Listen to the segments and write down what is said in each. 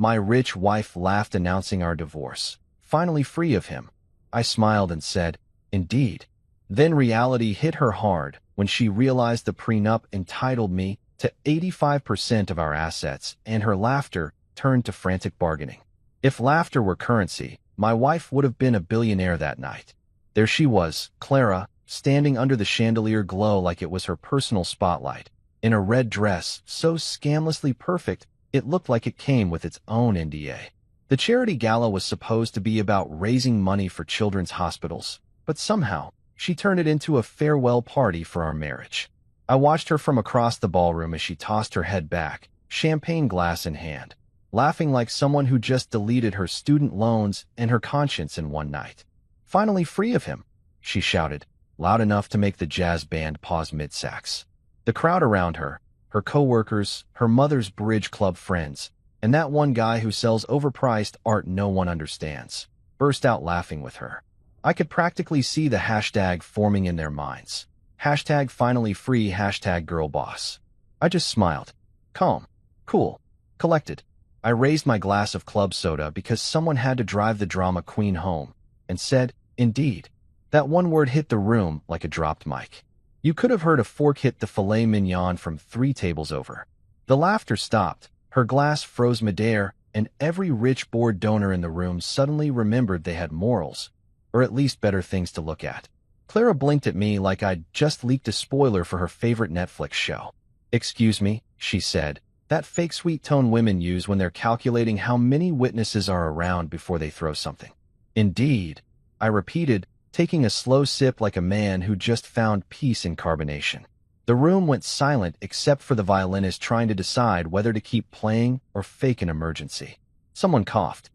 My rich wife laughed, announcing our divorce. Finally free of him. I smiled and said, "Indeed." Then reality hit her hard when she realized the prenup entitled me to 85% of our assets, and her laughter turned to frantic bargaining. If laughter were currency, my wife would have been a billionaire that night. There she was, Clara, standing under the chandelier glow like it was her personal spotlight, in a red dress so scandalously perfect it looked like it came with its own NDA. The charity gala was supposed to be about raising money for children's hospitals, but somehow she turned it into a farewell party for our marriage. I watched her from across the ballroom as she tossed her head back, champagne glass in hand, laughing like someone who just deleted her student loans and her conscience in one night. "Finally free of him," she shouted, loud enough to make the jazz band pause mid-sax. The crowd around her, her co-workers, her mother's bridge club friends, and that one guy who sells overpriced art no one understands, burst out laughing with her. I could practically see the hashtag forming in their minds. Hashtag finally free, hashtag girl boss. I just smiled. Calm, cool, collected. I raised my glass of club soda because someone had to drive the drama queen home, and said, "Indeed." That one word hit the room like a dropped mic. You could have heard a fork hit the filet mignon from 3 tables over. The laughter stopped, her glass froze midair, and every rich bored donor in the room suddenly remembered they had morals, or at least better things to look at. Clara blinked at me like I'd just leaked a spoiler for her favorite Netflix show. "Excuse me," she said, that fake sweet tone women use when they're calculating how many witnesses are around before they throw something. "Indeed," I repeated, taking a slow sip like a man who just found peace in carbonation. The room went silent except for the violinist trying to decide whether to keep playing or fake an emergency. Someone coughed.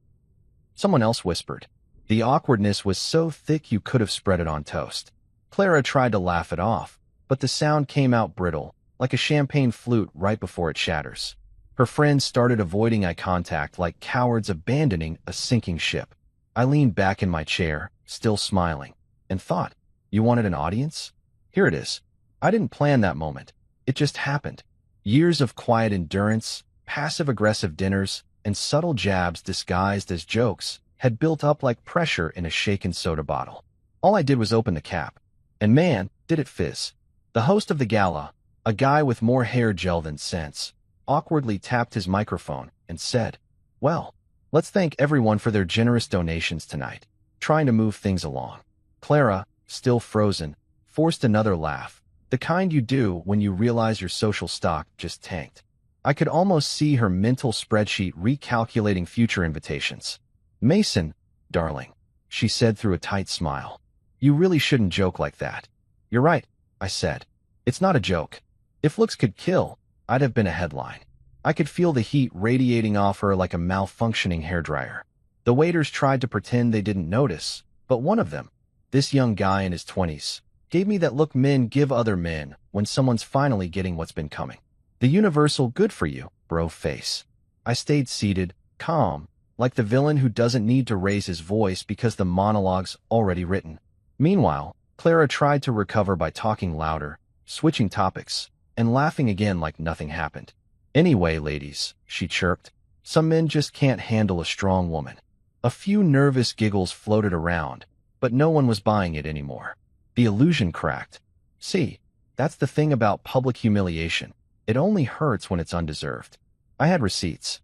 Someone else whispered. The awkwardness was so thick you could have spread it on toast. Clara tried to laugh it off, but the sound came out brittle, like a champagne flute right before it shatters. Her friends started avoiding eye contact like cowards abandoning a sinking ship. I leaned back in my chair, still smiling, and thought, "You wanted an audience? Here it is." I didn't plan that moment. It just happened. Years of quiet endurance, passive-aggressive dinners, and subtle jabs disguised as jokes had built up like pressure in a shaken soda bottle. All I did was open the cap, and man, did it fizz. The host of the gala, a guy with more hair gel than sense, awkwardly tapped his microphone and said, "Well, let's thank everyone for their generous donations tonight," trying to move things along. Clara, still frozen, forced another laugh, the kind you do when you realize your social stock just tanked. I could almost see her mental spreadsheet recalculating future invitations. "Mason, darling," she said through a tight smile, "you really shouldn't joke like that." "You're right," I said. "It's not a joke. If looks could kill, I'd have been a headline." I could feel the heat radiating off her like a malfunctioning hairdryer. The waiters tried to pretend they didn't notice, but one of them, this young guy in his 20s, gave me that look men give other men when someone's finally getting what's been coming. The universal "good for you, bro" face. I stayed seated, calm, like the villain who doesn't need to raise his voice because the monologue's already written. Meanwhile, Clara tried to recover by talking louder, switching topics, and laughing again like nothing happened. "Anyway, ladies," she chirped, "some men just can't handle a strong woman." A few nervous giggles floated around, but no one was buying it anymore. The illusion cracked. See, that's the thing about public humiliation. It only hurts when it's undeserved. I had receipts.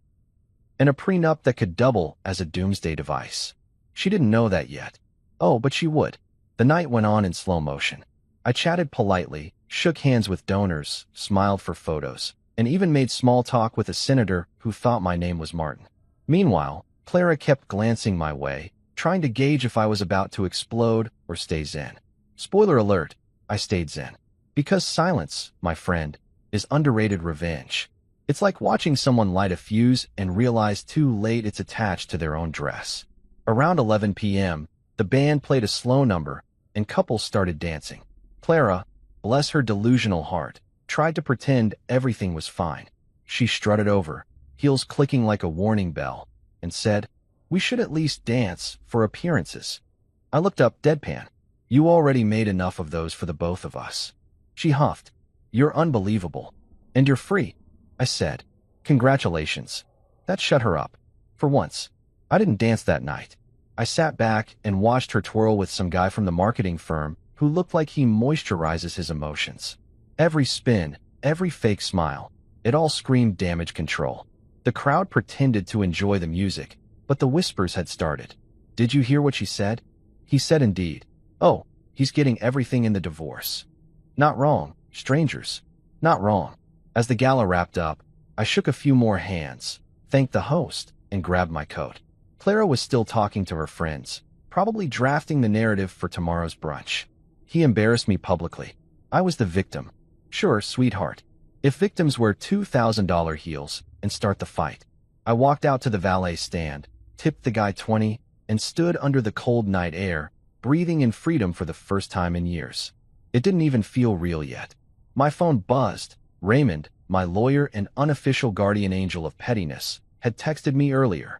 And a prenup that could double as a doomsday device. She didn't know that yet. Oh, but she would. The night went on in slow motion. I chatted politely, shook hands with donors, smiled for photos, and even made small talk with a senator who thought my name was Martin. Meanwhile, Clara kept glancing my way, trying to gauge if I was about to explode or stay zen. Spoiler alert, I stayed zen. Because silence, my friend, is underrated revenge. It's like watching someone light a fuse and realize too late it's attached to their own dress. Around 11 p.m., the band played a slow number, and couples started dancing. Clara, bless her delusional heart, tried to pretend everything was fine. She strutted over, heels clicking like a warning bell, and said, "We should at least dance for appearances." I looked up deadpan. "You already made enough of those for the both of us." She huffed. "You're unbelievable. And you're free," I said. "Congratulations." That shut her up. For once, I didn't dance that night. I sat back and watched her twirl with some guy from the marketing firm who looked like he moisturizes his emotions. Every spin, every fake smile, it all screamed damage control. The crowd pretended to enjoy the music, but the whispers had started. Did you hear what she said? He said indeed. Oh, he's getting everything in the divorce. Not wrong, strangers. Not wrong. As the gala wrapped up, I shook a few more hands, thanked the host, and grabbed my coat. Clara was still talking to her friends, probably drafting the narrative for tomorrow's brunch. He embarrassed me publicly. I was the victim. Sure, sweetheart. If victims wear $2,000 heels and start the fight. I walked out to the valet stand, tipped the guy 20, and stood under the cold night air, breathing in freedom for the first time in years. It didn't even feel real yet. My phone buzzed. Raymond, my lawyer and unofficial guardian angel of pettiness, had texted me earlier.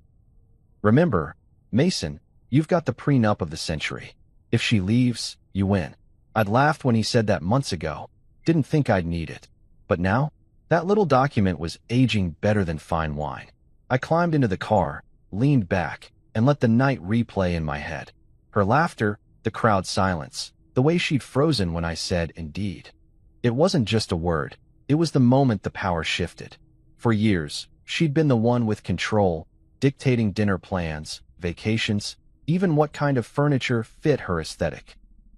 Remember, Mason, you've got the prenup of the century. If she leaves, you win. I'd laughed when he said that months ago. Didn't think I'd need it. But now, that little document was aging better than fine wine. I climbed into the car, leaned back, and let the night replay in my head. Her laughter, the crowd's silence, the way she'd frozen when I said indeed. It wasn't just a word. It was the moment the power shifted. For years, she'd been the one with control, dictating dinner plans, vacations, even what kind of furniture fit her aesthetic.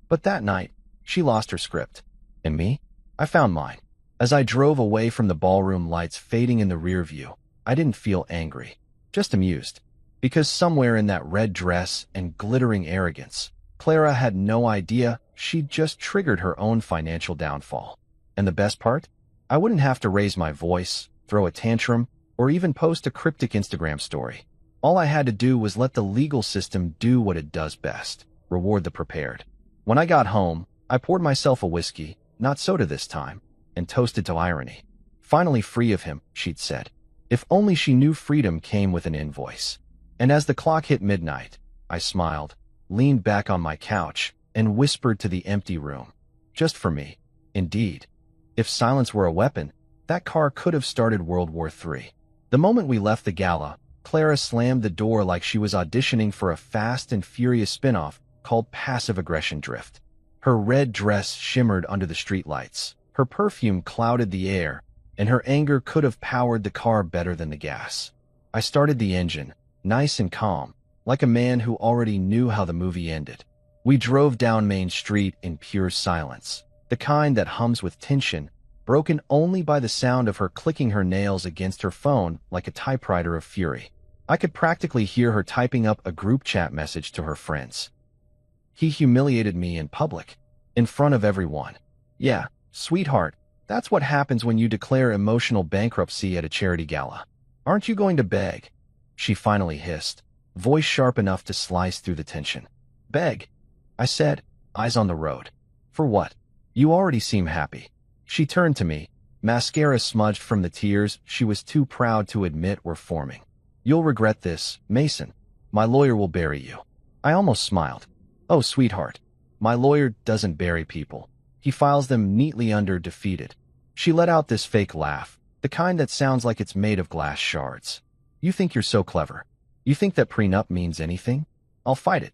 But that night, she lost her script. And me? I found mine. As I drove away from the ballroom lights fading in the rear view, I didn't feel angry, just amused. Because somewhere in that red dress and glittering arrogance, Clara had no idea she'd just triggered her own financial downfall. And the best part? I wouldn't have to raise my voice, throw a tantrum, or even post a cryptic Instagram story. All I had to do was let the legal system do what it does best, reward the prepared. When I got home, I poured myself a whiskey, not soda this time, and toasted to irony. Finally free of him, she'd said. If only she knew freedom came with an invoice. And as the clock hit midnight, I smiled, leaned back on my couch, and whispered to the empty room. Just for me. Indeed. If silence were a weapon, that car could have started World War III. The moment we left the gala, Clara slammed the door like she was auditioning for a fast and furious spin-off called Passive Aggression Drift. Her red dress shimmered under the streetlights. Her perfume clouded the air, and her anger could have powered the car better than the gas. I started the engine, nice and calm, like a man who already knew how the movie ended. We drove down Main Street in pure silence, the kind that hums with tension, broken only by the sound of her clicking her nails against her phone like a typewriter of fury. I could practically hear her typing up a group chat message to her friends. He humiliated me in public, in front of everyone. Yeah, sweetheart, that's what happens when you declare emotional bankruptcy at a charity gala. Aren't you going to beg? She finally hissed, voice sharp enough to slice through the tension. Beg? I said, eyes on the road. For what? You already seem happy. She turned to me, mascara smudged from the tears she was too proud to admit were forming. You'll regret this, Mason. My lawyer will bury you. I almost smiled. Oh, sweetheart. My lawyer doesn't bury people. He files them neatly under defeated. She let out this fake laugh, the kind that sounds like it's made of glass shards. You think you're so clever. You think that prenup means anything? I'll fight it.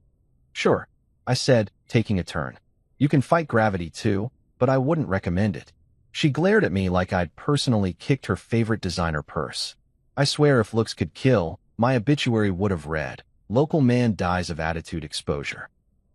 Sure, I said, taking a turn. You can fight gravity too, but I wouldn't recommend it. She glared at me like I'd personally kicked her favorite designer purse. I swear if looks could kill, my obituary would have read, local man dies of attitude exposure.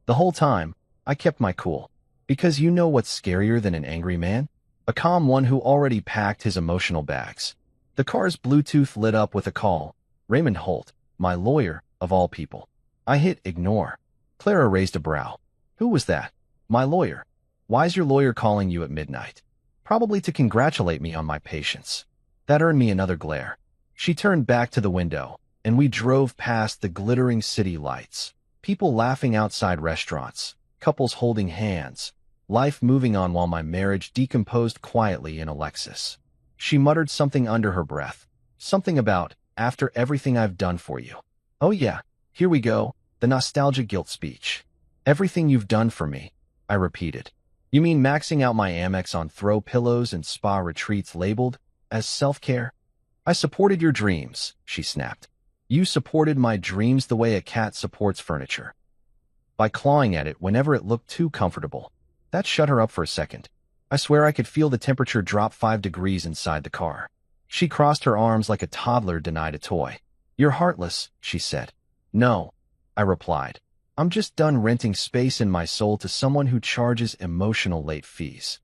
The whole time, I kept my cool. Because you know what's scarier than an angry man? A calm one who already packed his emotional bags. The car's Bluetooth lit up with a call. Raymond Holt, my lawyer, of all people. I hit ignore. Clara raised a brow. Who was that? My lawyer. Why's your lawyer calling you at midnight? Probably to congratulate me on my patience. That earned me another glare. She turned back to the window, and we drove past the glittering city lights. People laughing outside restaurants, couples holding hands, life moving on while my marriage decomposed quietly in a Lexus. She muttered something under her breath, something about, after everything I've done for you. Oh yeah, here we go, the nostalgia guilt speech. Everything you've done for me, I repeated. You mean maxing out my Amex on throw pillows and spa retreats labeled as self-care? I supported your dreams, she snapped. You supported my dreams the way a cat supports furniture, by clawing at it whenever it looked too comfortable. That shut her up for a second. I swear I could feel the temperature drop 5 degrees inside the car. She crossed her arms like a toddler denied a toy. You're heartless, she said. No, I replied. I'm just done renting space in my soul to someone who charges emotional late fees.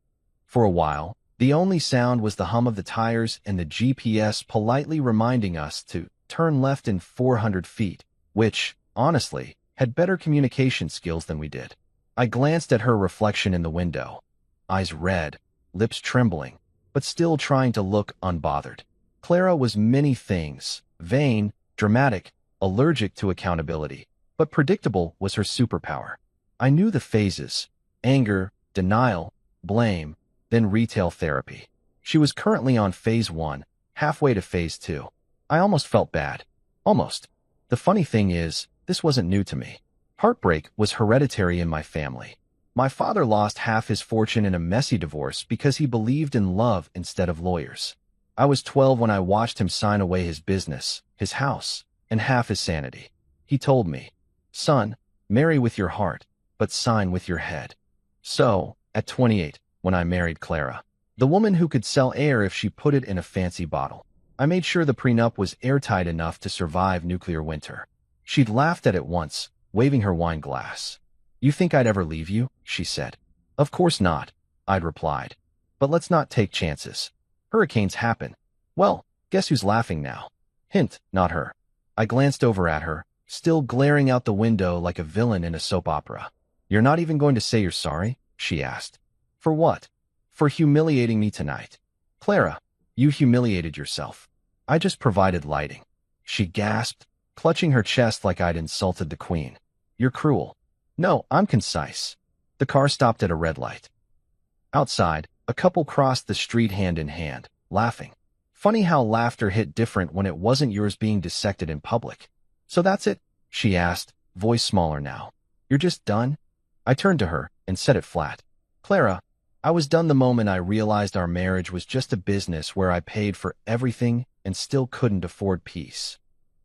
For a while, the only sound was the hum of the tires and the GPS politely reminding us to turn left in 400 feet, which, honestly, had better communication skills than we did. I glanced at her reflection in the window, eyes red, lips trembling, but still trying to look unbothered. Clara was many things: vain, dramatic, allergic to accountability, but predictable was her superpower. I knew the phases: anger, denial, blame, then retail therapy. She was currently on phase 1, halfway to phase 2. I almost felt bad. Almost. The funny thing is, this wasn't new to me. Heartbreak was hereditary in my family. My father lost half his fortune in a messy divorce because he believed in love instead of lawyers. I was 12 when I watched him sign away his business, his house, and half his sanity. He told me, "Son, marry with your heart, but sign with your head." So, at 28, when I married Clara, the woman who could sell air if she put it in a fancy bottle, I made sure the prenup was airtight enough to survive nuclear winter. She'd laughed at it once, waving her wine glass. You think I'd ever leave you? She said. Of course not, I'd replied. But let's not take chances. Hurricanes happen. Well, guess who's laughing now? Hint, not her. I glanced over at her, still glaring out the window like a villain in a soap opera. You're not even going to say you're sorry? She asked. For what? For humiliating me tonight. Clara, you humiliated yourself. I just provided lighting. She gasped, clutching her chest like I'd insulted the queen. You're cruel. No, I'm concise. The car stopped at a red light. Outside, a couple crossed the street hand in hand, laughing. Funny how laughter hit different when it wasn't yours being dissected in public. So that's it? She asked, voice smaller now. You're just done? I turned to her and said it flat. Clara, I was done the moment I realized our marriage was just a business where I paid for everything and still couldn't afford peace.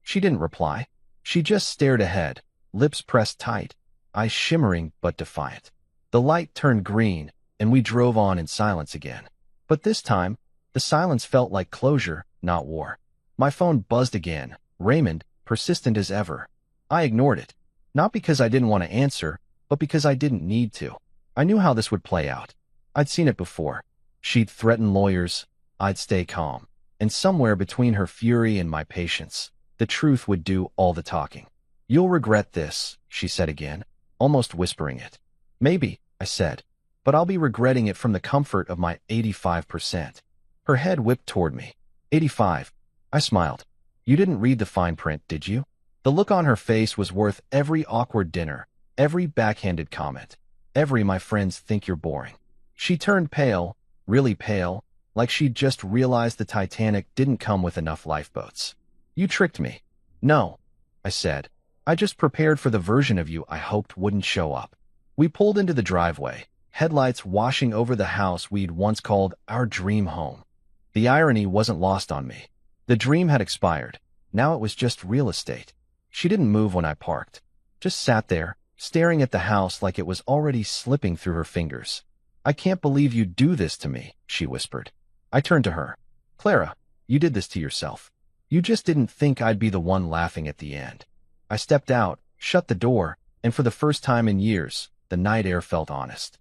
She didn't reply. She just stared ahead, lips pressed tight, eyes shimmering but defiant. The light turned green, and we drove on in silence again. But this time, the silence felt like closure, not war. My phone buzzed again, Raymond, persistent as ever. I ignored it, not because I didn't want to answer, but because I didn't need to. I knew how this would play out. I'd seen it before. She'd threaten lawyers, I'd stay calm. And somewhere between her fury and my patience, the truth would do all the talking. You'll regret this, she said again, almost whispering it. Maybe, I said, but I'll be regretting it from the comfort of my 85%. Her head whipped toward me. 85. I smiled. You didn't read the fine print, did you? The look on her face was worth every awkward dinner, every backhanded comment, every my friends think you're boring. She turned pale, really pale, like she'd just realized the Titanic didn't come with enough lifeboats. You tricked me. No, I said. I just prepared for the version of you I hoped wouldn't show up. We pulled into the driveway, headlights washing over the house we'd once called our dream home. The irony wasn't lost on me. The dream had expired. Now it was just real estate. She didn't move when I parked. Just sat there, staring at the house like it was already slipping through her fingers. I can't believe you'd do this to me, she whispered. I turned to her. Clara, you did this to yourself. You just didn't think I'd be the one laughing at the end. I stepped out, shut the door, and for the first time in years, the night air felt honest.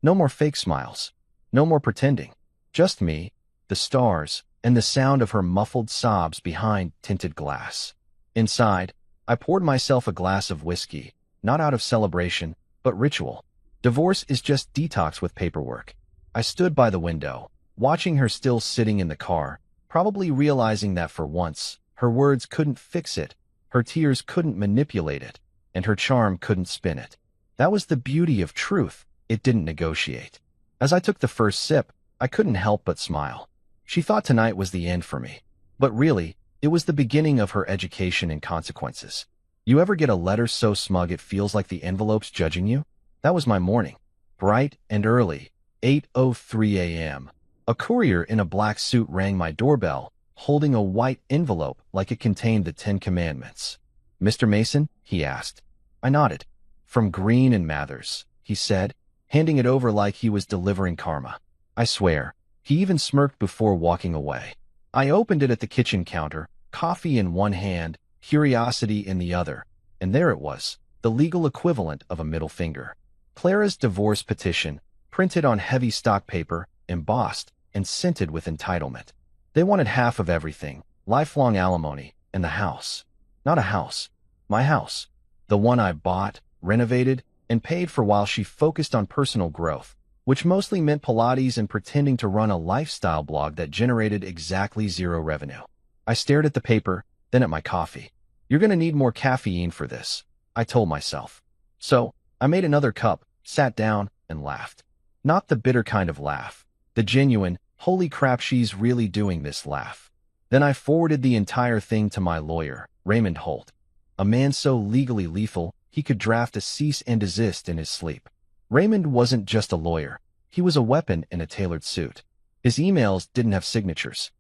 No more fake smiles. No more pretending. Just me, the stars, and the sound of her muffled sobs behind tinted glass. Inside, I poured myself a glass of whiskey, not out of celebration, but ritual. Divorce is just detox with paperwork. I stood by the window, watching her still sitting in the car, probably realizing that for once, her words couldn't fix it, her tears couldn't manipulate it, and her charm couldn't spin it. That was the beauty of truth. It didn't negotiate. As I took the first sip, I couldn't help but smile. She thought tonight was the end for me. But really, it was the beginning of her education and consequences. You ever get a letter so smug it feels like the envelope's judging you? That was my morning. Bright and early, 8:03 a.m. A courier in a black suit rang my doorbell, holding a white envelope like it contained the 10 Commandments. "Mr. Mason?" he asked. I nodded. "From Green and Mathers," he said, handing it over like he was delivering karma. I swear, he even smirked before walking away. I opened it at the kitchen counter, coffee in one hand, curiosity in the other, and there it was, the legal equivalent of a middle finger. Clara's divorce petition, printed on heavy stock paper, embossed, and scented with entitlement. They wanted half of everything, lifelong alimony, and the house. Not a house. My house. The one I bought, renovated, and paid for while she focused on personal growth, which mostly meant Pilates and pretending to run a lifestyle blog that generated exactly zero revenue. I stared at the paper, then at my coffee. "You're going to need more caffeine for this," I told myself. So, I made another cup, sat down, and laughed. Not the bitter kind of laugh. The genuine, holy crap, she's really doing this laugh. Then I forwarded the entire thing to my lawyer, Raymond Holt. A man so legally lethal, he could draft a cease and desist in his sleep. Raymond wasn't just a lawyer. He was a weapon in a tailored suit. His emails didn't have signatures.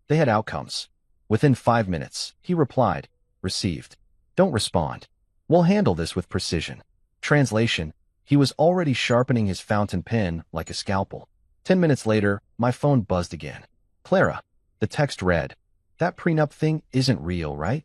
They had outcomes. Within 5 minutes, he replied, "Received. Don't respond. We'll handle this with precision." Translation: he was already sharpening his fountain pen like a scalpel. 10 minutes later, my phone buzzed again. "Clara." The text read, "That prenup thing isn't real, right?"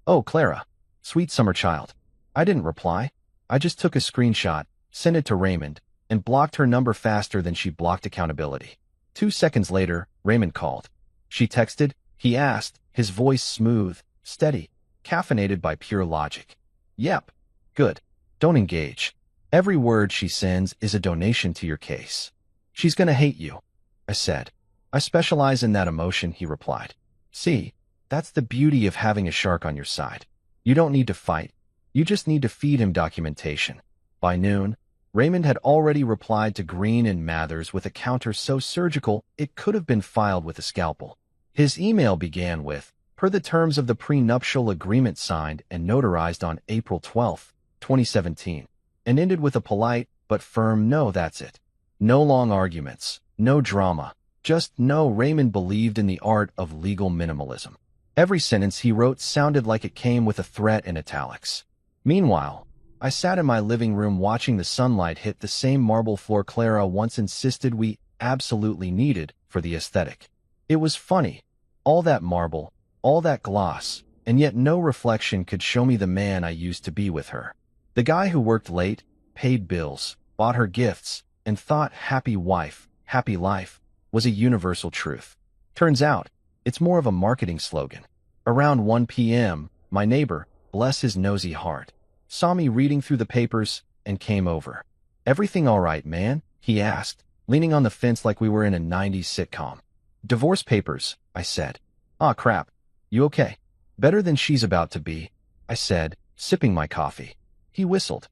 "Oh, Clara. Sweet summer child." I didn't reply. I just took a screenshot, sent it to Raymond, and blocked her number faster than she blocked accountability. 2 seconds later, Raymond called. "She texted?" he asked, his voice smooth, steady, caffeinated by pure logic. "Yep." "Good. Don't engage. Every word she sends is a donation to your case." "She's gonna hate you," I said. "I specialize in that emotion," he replied. "See, that's the beauty of having a shark on your side. You don't need to fight. You just need to feed him documentation." By noon, Raymond had already replied to Green and Mathers with a counter so surgical it could have been filed with a scalpel. His email began with, "Per the terms of the prenuptial agreement signed and notarized on April 12, 2017, and ended with a polite but firm "No, that's it." No long arguments, no drama, just no. Raymond believed in the art of legal minimalism. Every sentence he wrote sounded like it came with a threat in italics. Meanwhile, I sat in my living room watching the sunlight hit the same marble floor Clara once insisted we absolutely needed for the aesthetic. It was funny. All that marble, all that gloss, and yet no reflection could show me the man I used to be with her. The guy who worked late, paid bills, bought her gifts, and thought happy wife, happy life was a universal truth. Turns out, it's more of a marketing slogan. Around 1 p.m., my neighbor, bless his nosy heart, saw me reading through the papers and came over. "Everything all right, man?" he asked, leaning on the fence like we were in a 90s sitcom. "Divorce papers," I said. "Ah, crap. You okay?" "Better than she's about to be," I said, sipping my coffee. He whistled.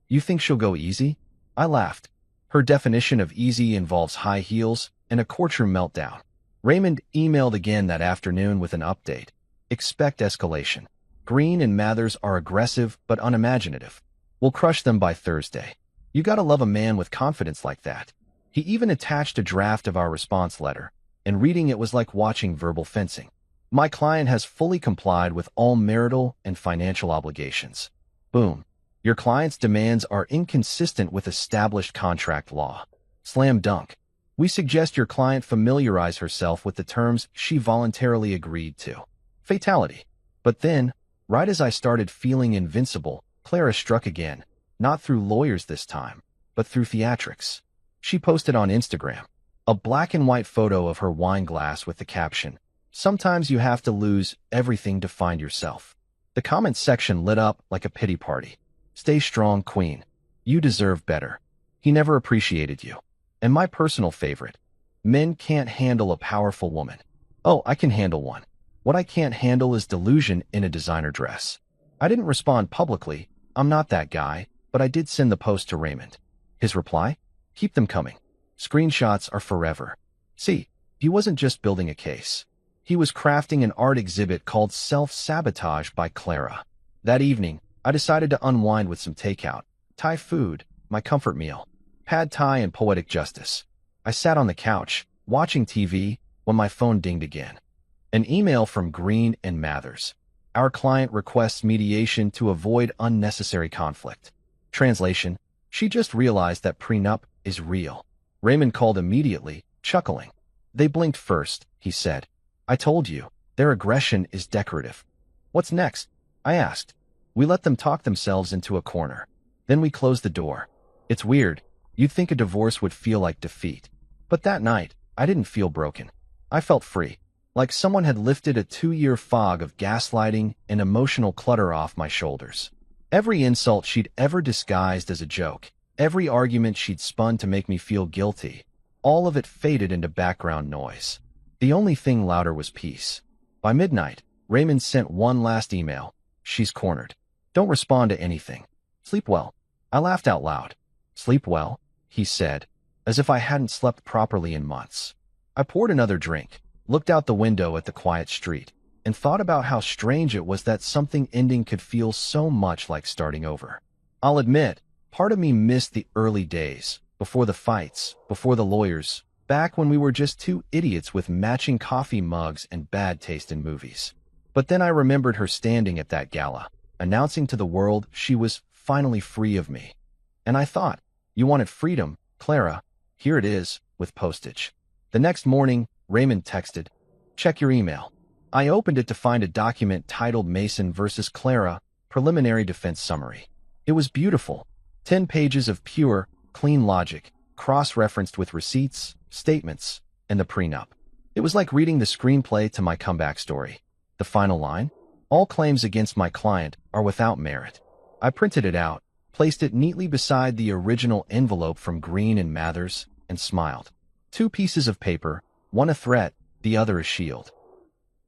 "You think she'll go easy?" I laughed. Her definition of easy involves high heels and a courtroom meltdown. Raymond emailed again that afternoon with an update. "Expect escalation. Green and Mathers are aggressive but unimaginative. We'll crush them by Thursday." You gotta love a man with confidence like that. He even attached a draft of our response letter, and reading it was like watching verbal fencing. "My client has fully complied with all marital and financial obligations." Boom. "Your client's demands are inconsistent with established contract law." Slam dunk. "We suggest your client familiarize herself with the terms she voluntarily agreed to." Fatality. But then, right as I started feeling invincible, Clara struck again, not through lawyers this time, but through theatrics. She posted on Instagram a black and white photo of her wine glass with the caption, "Sometimes you have to lose everything to find yourself." The comment section lit up like a pity party. "Stay strong, queen. You deserve better. He never appreciated you." And my personal favorite, "Men can't handle a powerful woman." Oh, I can handle one. What I can't handle is delusion in a designer dress. I didn't respond publicly. I'm not that guy, but I did send the post to Raymond. His reply? "Keep them coming. Screenshots are forever." See, he wasn't just building a case. He was crafting an art exhibit called Self-Sabotage by Clara. That evening, I decided to unwind with some takeout. Thai food, my comfort meal. Pad Thai and poetic justice. I sat on the couch, watching TV, when my phone dinged again. An email from Green and Mathers. Our client requests mediation to avoid unnecessary conflict. Translation: she just realized that prenup is real. Raymond called immediately, chuckling. They blinked first, he said. I told you, their aggression is decorative. What's next? I asked. We let them talk themselves into a corner. Then we closed the door. It's weird. You'd think a divorce would feel like defeat. But that night, I didn't feel broken. I felt free. Like someone had lifted a 2-year fog of gaslighting and emotional clutter off my shoulders. Every insult she'd ever disguised as a joke, every argument she'd spun to make me feel guilty, all of it faded into background noise. The only thing louder was peace. By midnight, Raymond sent one last email. She's cornered. Don't respond to anything. Sleep well. I laughed out loud. Sleep well, he said, as if I hadn't slept properly in months. I poured another drink, looked out the window at the quiet street, and thought about how strange it was that something ending could feel so much like starting over. I'll admit, part of me missed the early days, before the fights, before the lawyers, back when we were just two idiots with matching coffee mugs and bad taste in movies. But then I remembered her standing at that gala, announcing to the world she was finally free of me. And I thought, you wanted freedom, Clara. Here it is, with postage. The next morning, Raymond texted, check your email. I opened it to find a document titled Mason versus Clara, Preliminary Defense Summary. It was beautiful. 10 pages of pure, clean logic, cross-referenced with receipts, statements, and the prenup. It was like reading the screenplay to my comeback story. The final line? All claims against my client are without merit. I printed it out, placed it neatly beside the original envelope from Green and Mathers, and smiled. 2 pieces of paper, one a threat, the other a shield.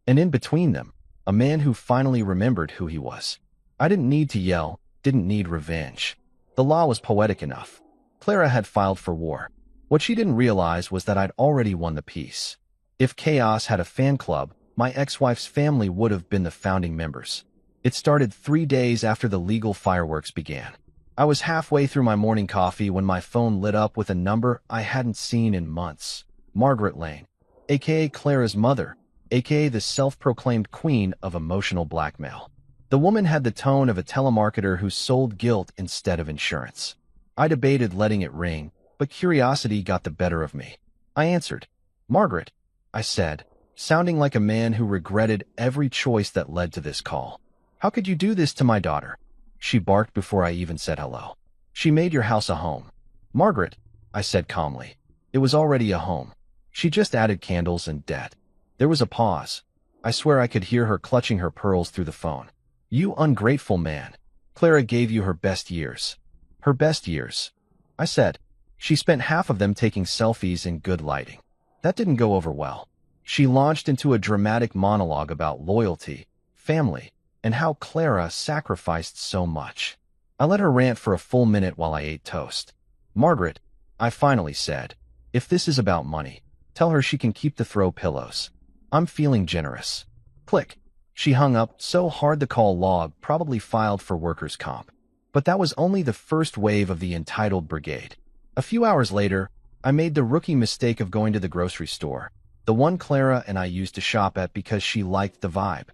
And in between them, a man who finally remembered who he was. I didn't need to yell, didn't need revenge. The law was poetic enough. Clara had filed for war. What she didn't realize was that I'd already won the peace. If Chaos had a fan club, my ex-wife's family would have been the founding members. It started 3 days after the legal fireworks began. I was halfway through my morning coffee when my phone lit up with a number I hadn't seen in months. Margaret Lane, aka Clara's mother, aka the self-proclaimed queen of emotional blackmail. The woman had the tone of a telemarketer who sold guilt instead of insurance. I debated letting it ring, but curiosity got the better of me. I answered. Margaret, I said, sounding like a man who regretted every choice that led to this call. How could you do this to my daughter? She barked before I even said hello. She made your house a home. Margaret, I said calmly. It was already a home. She just added candles and debt. There was a pause. I swear I could hear her clutching her pearls through the phone. You ungrateful man. Clara gave you her best years. Her best years, I said. She spent half of them taking selfies in good lighting. That didn't go over well. She launched into a dramatic monologue about loyalty, family, and how Clara sacrificed so much. I let her rant for a full minute while I ate toast. Margaret, I finally said, if this is about money, tell her she can keep the throw pillows. I'm feeling generous. Click. She hung up so hard the call log probably filed for workers' comp. But that was only the first wave of the entitled brigade. A few hours later, I made the rookie mistake of going to the grocery store, the one Clara and I used to shop at because she liked the vibe.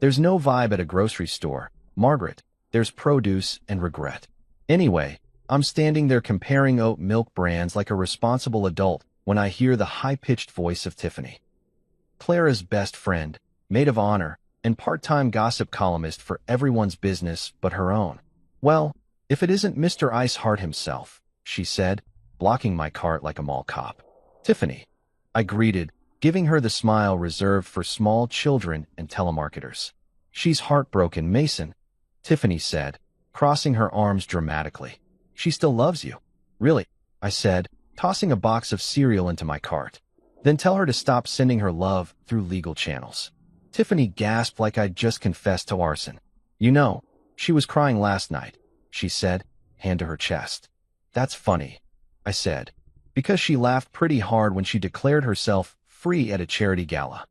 There's no vibe at a grocery store, Margaret. There's produce and regret. Anyway, I'm standing there comparing oat milk brands like a responsible adult when I hear the high-pitched voice of Tiffany. Clara's best friend, maid of honor, and part-time gossip columnist for everyone's business but her own. Well, if it isn't Mr. Iceheart himself, she said, blocking my cart like a mall cop. Tiffany, I greeted, giving her the smile reserved for small children and telemarketers. She's heartbroken, Mason, Tiffany said, crossing her arms dramatically. She still loves you. Really, I said, tossing a box of cereal into my cart. Then tell her to stop sending her love through legal channels. Tiffany gasped like I'd just confessed to arson. You know, she was crying last night, she said, hand to her chest. That's funny, I said, because she laughed pretty hard when she declared herself free at a charity gala.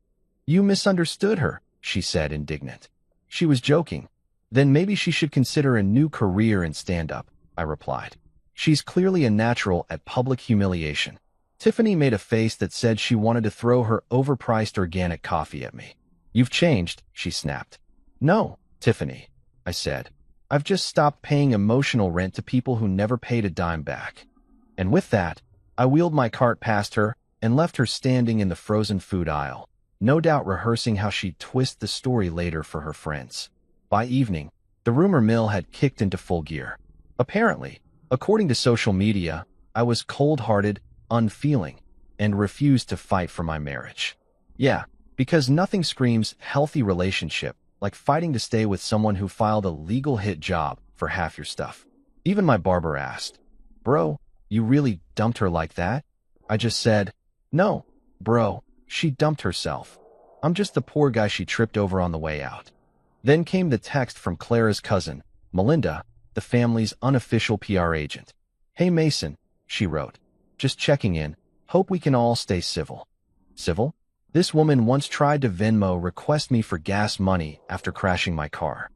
You misunderstood her, she said, indignant. She was joking. Then maybe she should consider a new career in stand-up, I replied. She's clearly a natural at public humiliation. Tiffany made a face that said she wanted to throw her overpriced organic coffee at me. You've changed, she snapped. No, Tiffany, I said. I've just stopped paying emotional rent to people who never paid a dime back. And with that, I wheeled my cart past her and left her standing in the frozen food aisle, no doubt rehearsing how she'd twist the story later for her friends. By evening, the rumor mill had kicked into full gear. Apparently, according to social media, I was cold-hearted, unfeeling, and refused to fight for my marriage. Yeah, because nothing screams healthy relationship like fighting to stay with someone who filed a legal hit job for half your stuff. Even my barber asked, "Bro, you really dumped her like that?" I just said, "No, bro, she dumped herself. I'm just the poor guy she tripped over on the way out." Then came the text from Clara's cousin, Melinda, the family's unofficial PR agent. "Hey Mason," she wrote. "Just checking in. Hope we can all stay civil." Civil? This woman once tried to Venmo request me for gas money after crashing my car.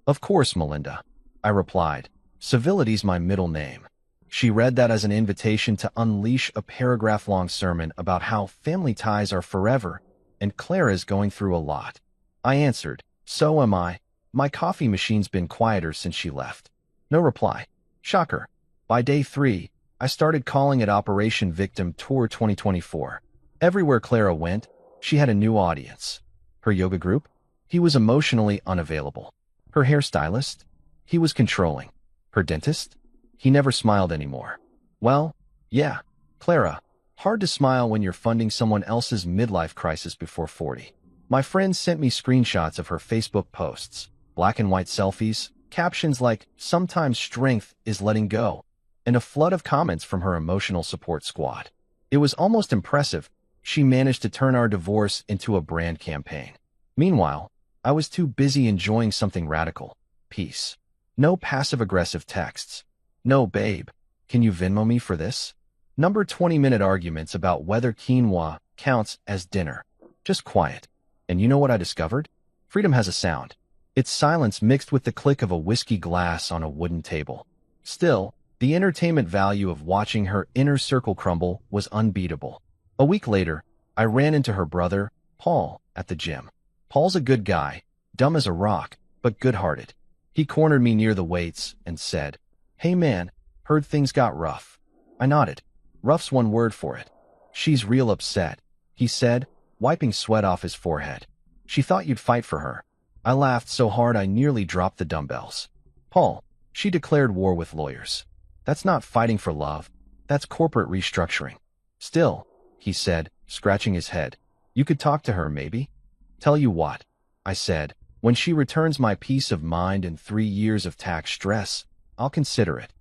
"Of course, Melinda," I replied. "Civility's my middle name." She read that as an invitation to unleash a paragraph-long sermon about how family ties are forever, and Clara's going through a lot. I answered, "So am I. My coffee machine's been quieter since she left." No reply. Shocker. By day 3, I started calling it Operation Victim Tour 2024. Everywhere Clara went, she had a new audience. Her yoga group? He was emotionally unavailable. Her hairstylist? He was controlling. Her dentist? He never smiled anymore. Well, yeah, Clara. Hard to smile when you're funding someone else's midlife crisis before 40. My friends sent me screenshots of her Facebook posts, black and white selfies, captions like, "Sometimes strength is letting go," and a flood of comments from her emotional support squad. It was almost impressive. She managed to turn our divorce into a brand campaign. Meanwhile, I was too busy enjoying something radical. Peace. No passive-aggressive texts. No, babe, can you Venmo me for this? Number 20-minute arguments about whether quinoa counts as dinner. Just quiet. And you know what I discovered? Freedom has a sound. It's silence mixed with the click of a whiskey glass on a wooden table. Still, the entertainment value of watching her inner circle crumble was unbeatable. A week later, I ran into her brother, Paul, at the gym. Paul's a good guy, dumb as a rock, but good-hearted. He cornered me near the weights and said, "Hey man, heard things got rough." I nodded. "Rough's one word for it." "She's real upset," he said, wiping sweat off his forehead. "She thought you'd fight for her." I laughed so hard I nearly dropped the dumbbells. "Paul, she declared war with lawyers. That's not fighting for love. That's corporate restructuring." "Still," he said, scratching his head, "you could talk to her, maybe?" "Tell you what," I said, "when she returns my peace of mind and 3 years of tax stress, I'll consider it."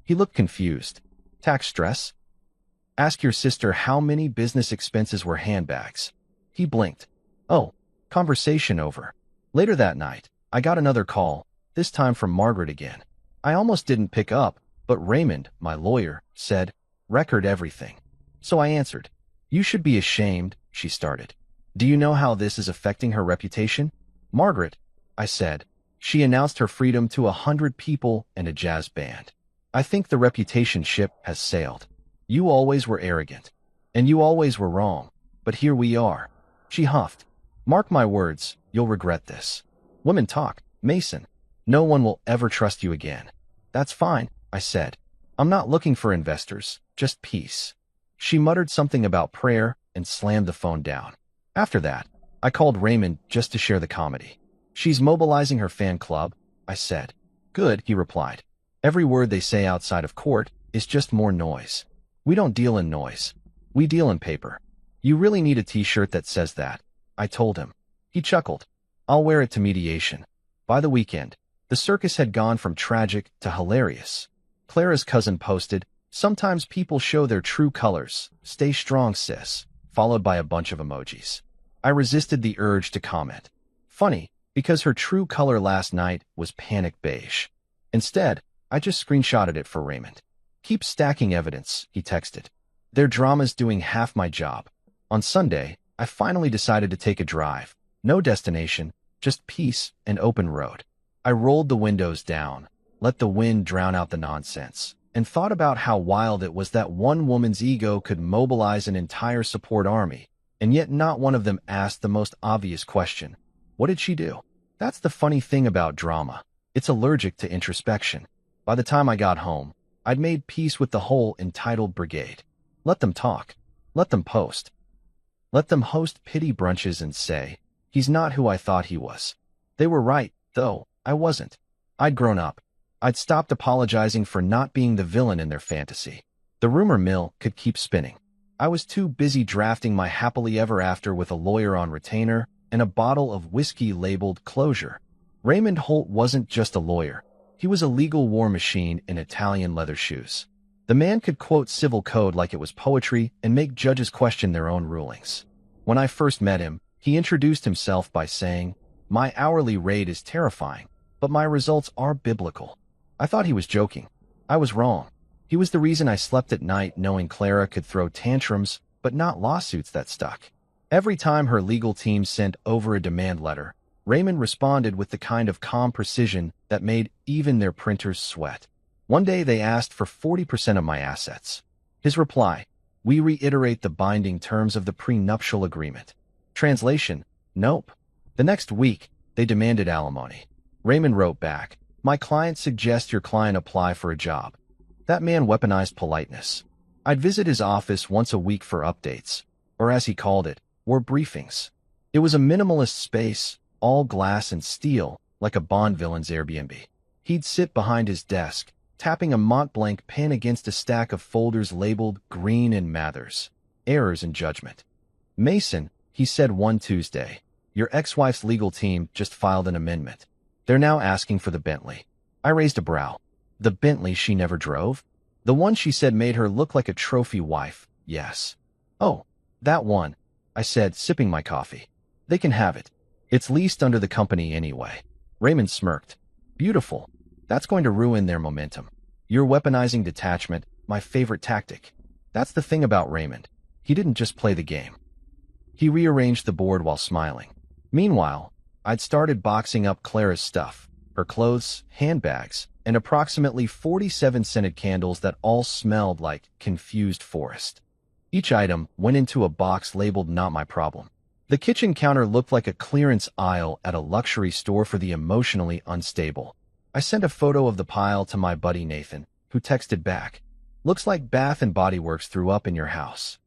He looked confused. "Tax stress? Ask your sister how many business expenses were handbags." He blinked. "Oh, conversation over." Later that night, I got another call, this time from Margaret again. I almost didn't pick up, but Raymond, my lawyer, said, "Record everything." So I answered. "You should be ashamed," she started. "Do you know how this is affecting her reputation?" "Margaret," I said. "She announced her freedom to 100 people and a jazz band. I think the reputation ship has sailed. You always were arrogant. And you always were wrong. But here we are." She huffed. "Mark my words, you'll regret this." "Women talk, Mason. No one will ever trust you again." "That's fine," I said. "I'm not looking for investors, just peace." She muttered something about prayer and slammed the phone down. After that, I called Raymond just to share the comedy. "She's mobilizing her fan club," I said. "Good," he replied. "Every word they say outside of court is just more noise. We don't deal in noise. We deal in paper." "You really need a t-shirt that says that," I told him. He chuckled. "I'll wear it to mediation." By the weekend, the circus had gone from tragic to hilarious. Clara's cousin posted, "Sometimes people show their true colors. Stay strong, sis," followed by a bunch of emojis. I resisted the urge to comment. Funny, because her true color last night was panic beige. Instead, I just screenshotted it for Raymond. "Keep stacking evidence," he texted. "Their drama's doing half my job." On Sunday, I finally decided to take a drive. No destination, just peace and open road. I rolled the windows down, let the wind drown out the nonsense. and thought about how wild it was that one woman's ego could mobilize an entire support army, and yet not one of them asked the most obvious question. What did she do? That's the funny thing about drama. It's allergic to introspection. By the time I got home, I'd made peace with the whole entitled brigade. Let them talk. Let them post. Let them host pity brunches and say, he's not who I thought he was. They were right, though. I wasn't. I'd grown up. I'd stopped apologizing for not being the villain in their fantasy. The rumor mill could keep spinning. I was too busy drafting my happily ever after with a lawyer on retainer and a bottle of whiskey labeled Closure. Raymond Holt wasn't just a lawyer. He was a legal war machine in Italian leather shoes. The man could quote civil code like it was poetry and make judges question their own rulings. When I first met him, he introduced himself by saying, "My hourly rate is terrifying, but my results are biblical." I thought he was joking. I was wrong. He was the reason I slept at night knowing Clara could throw tantrums, but not lawsuits that stuck. Every time her legal team sent over a demand letter, Raymond responded with the kind of calm precision that made even their printers sweat. One day they asked for 40% of my assets. His reply, "We reiterate the binding terms of the prenuptial agreement." Translation, nope. The next week, they demanded alimony. Raymond wrote back, "My client suggests your client apply for a job." That man weaponized politeness. I'd visit his office once a week for updates, or as he called it, war briefings. It was a minimalist space, all glass and steel, like a Bond villain's Airbnb. He'd sit behind his desk, tapping a Montblanc pen against a stack of folders labeled Green and Mathers, Errors in Judgment. "Mason," he said one Tuesday, "your ex-wife's legal team just filed an amendment. They're now asking for the Bentley." I raised a brow. The Bentley she never drove? The one she said made her look like a trophy wife, yes. "Oh, that one," I said, sipping my coffee. "They can have it. It's leased under the company anyway." Raymond smirked. "Beautiful. That's going to ruin their momentum. You're weaponizing detachment, my favorite tactic." That's the thing about Raymond. He didn't just play the game. He rearranged the board while smiling. Meanwhile, I'd started boxing up Clara's stuff, her clothes, handbags, and approximately 47 scented candles that all smelled like confused forest. Each item went into a box labeled "Not My Problem." The kitchen counter looked like a clearance aisle at a luxury store for the emotionally unstable. I sent a photo of the pile to my buddy Nathan, who texted back, "Looks like Bath and Body Works threw up in your house."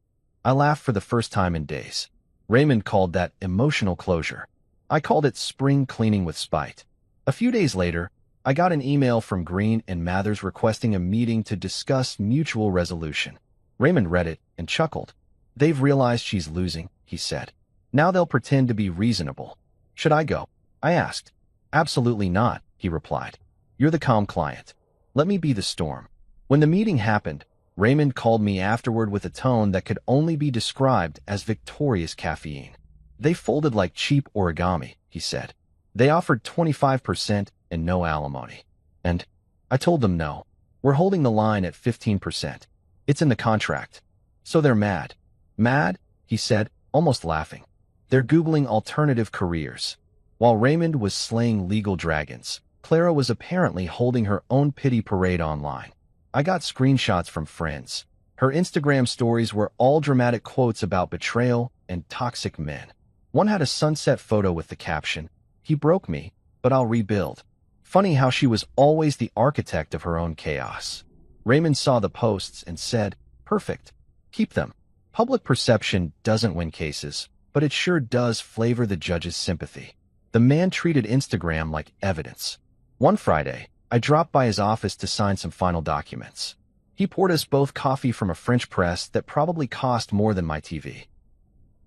I laughed for the first time in days. Raymond called that emotional closure. I called it spring cleaning with spite. A few days later, I got an email from Green and Mathers requesting a meeting to discuss mutual resolution. Raymond read it and chuckled. "They've realized she's losing," he said. "Now they'll pretend to be reasonable." "Should I go?" I asked. "Absolutely not," he replied. "You're the calm client. Let me be the storm." When the meeting happened, Raymond called me afterward with a tone that could only be described as victorious caffeine. "They folded like cheap origami," he said. "They offered 25% and no alimony. And I told them no. We're holding the line at 15%. It's in the contract." "So they're mad." "Mad?" he said, almost laughing. "They're Googling alternative careers." While Raymond was slaying legal dragons, Clara was apparently holding her own pity parade online. I got screenshots from friends. Her Instagram stories were all dramatic quotes about betrayal and toxic men. One had a sunset photo with the caption, "He broke me, but I'll rebuild." Funny how she was always the architect of her own chaos. Raymond saw the posts and said, "Perfect. Keep them." Public perception doesn't win cases, but it sure does flavor the judge's sympathy. The man treated Instagram like evidence. One Friday, I dropped by his office to sign some final documents. He poured us both coffee from a French press that probably cost more than my TV.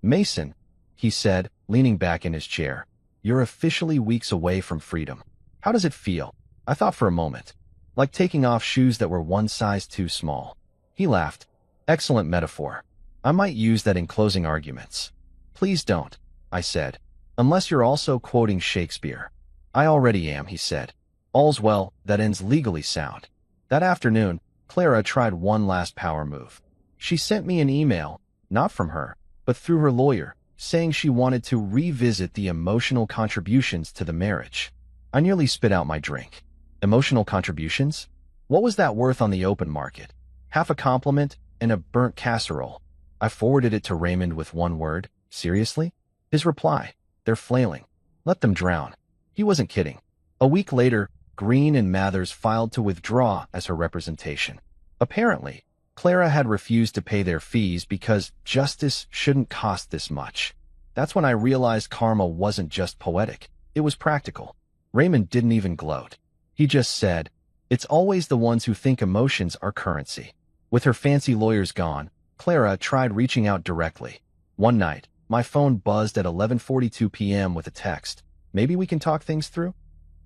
"Mason," he said, leaning back in his chair, "you're officially weeks away from freedom. How does it feel?" I thought for a moment. Like taking off shoes that were one size too small. He laughed. "Excellent metaphor. I might use that in closing arguments." "Please don't," I said, "unless you're also quoting Shakespeare." "I already am," he said. "All's well that ends legally sound." That afternoon, Clara tried one last power move. She sent me an email, not from her, but through her lawyer, saying she wanted to revisit the emotional contributions to the marriage. I nearly spit out my drink. Emotional contributions? What was that worth on the open market? Half a compliment and a burnt casserole. I forwarded it to Raymond with one word. Seriously? His reply. They're flailing. Let them drown. He wasn't kidding. A week later, Green and Mathers filed to withdraw as her representation. Apparently, Clara had refused to pay their fees because justice shouldn't cost this much. That's when I realized karma wasn't just poetic. It was practical. Raymond didn't even gloat. He just said, "It's always the ones who think emotions are currency." With her fancy lawyers gone, Clara tried reaching out directly. One night, my phone buzzed at 11:42 p.m. with a text. "Maybe we can talk things through?"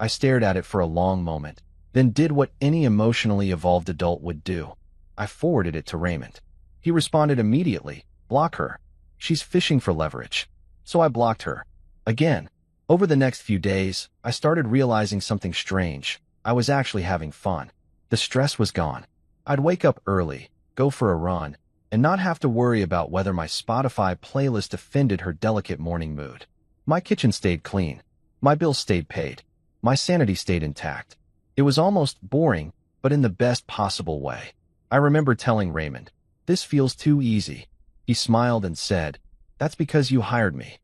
I stared at it for a long moment, then did what any emotionally evolved adult would do. I forwarded it to Raymond. He responded immediately, "Block her. She's fishing for leverage." So I blocked her. Again. Over the next few days, I started realizing something strange. I was actually having fun. The stress was gone. I'd wake up early, go for a run, and not have to worry about whether my Spotify playlist offended her delicate morning mood. My kitchen stayed clean. My bills stayed paid. My sanity stayed intact. It was almost boring, but in the best possible way. I remember telling Raymond, "This feels too easy." He smiled and said, "That's because you hired me."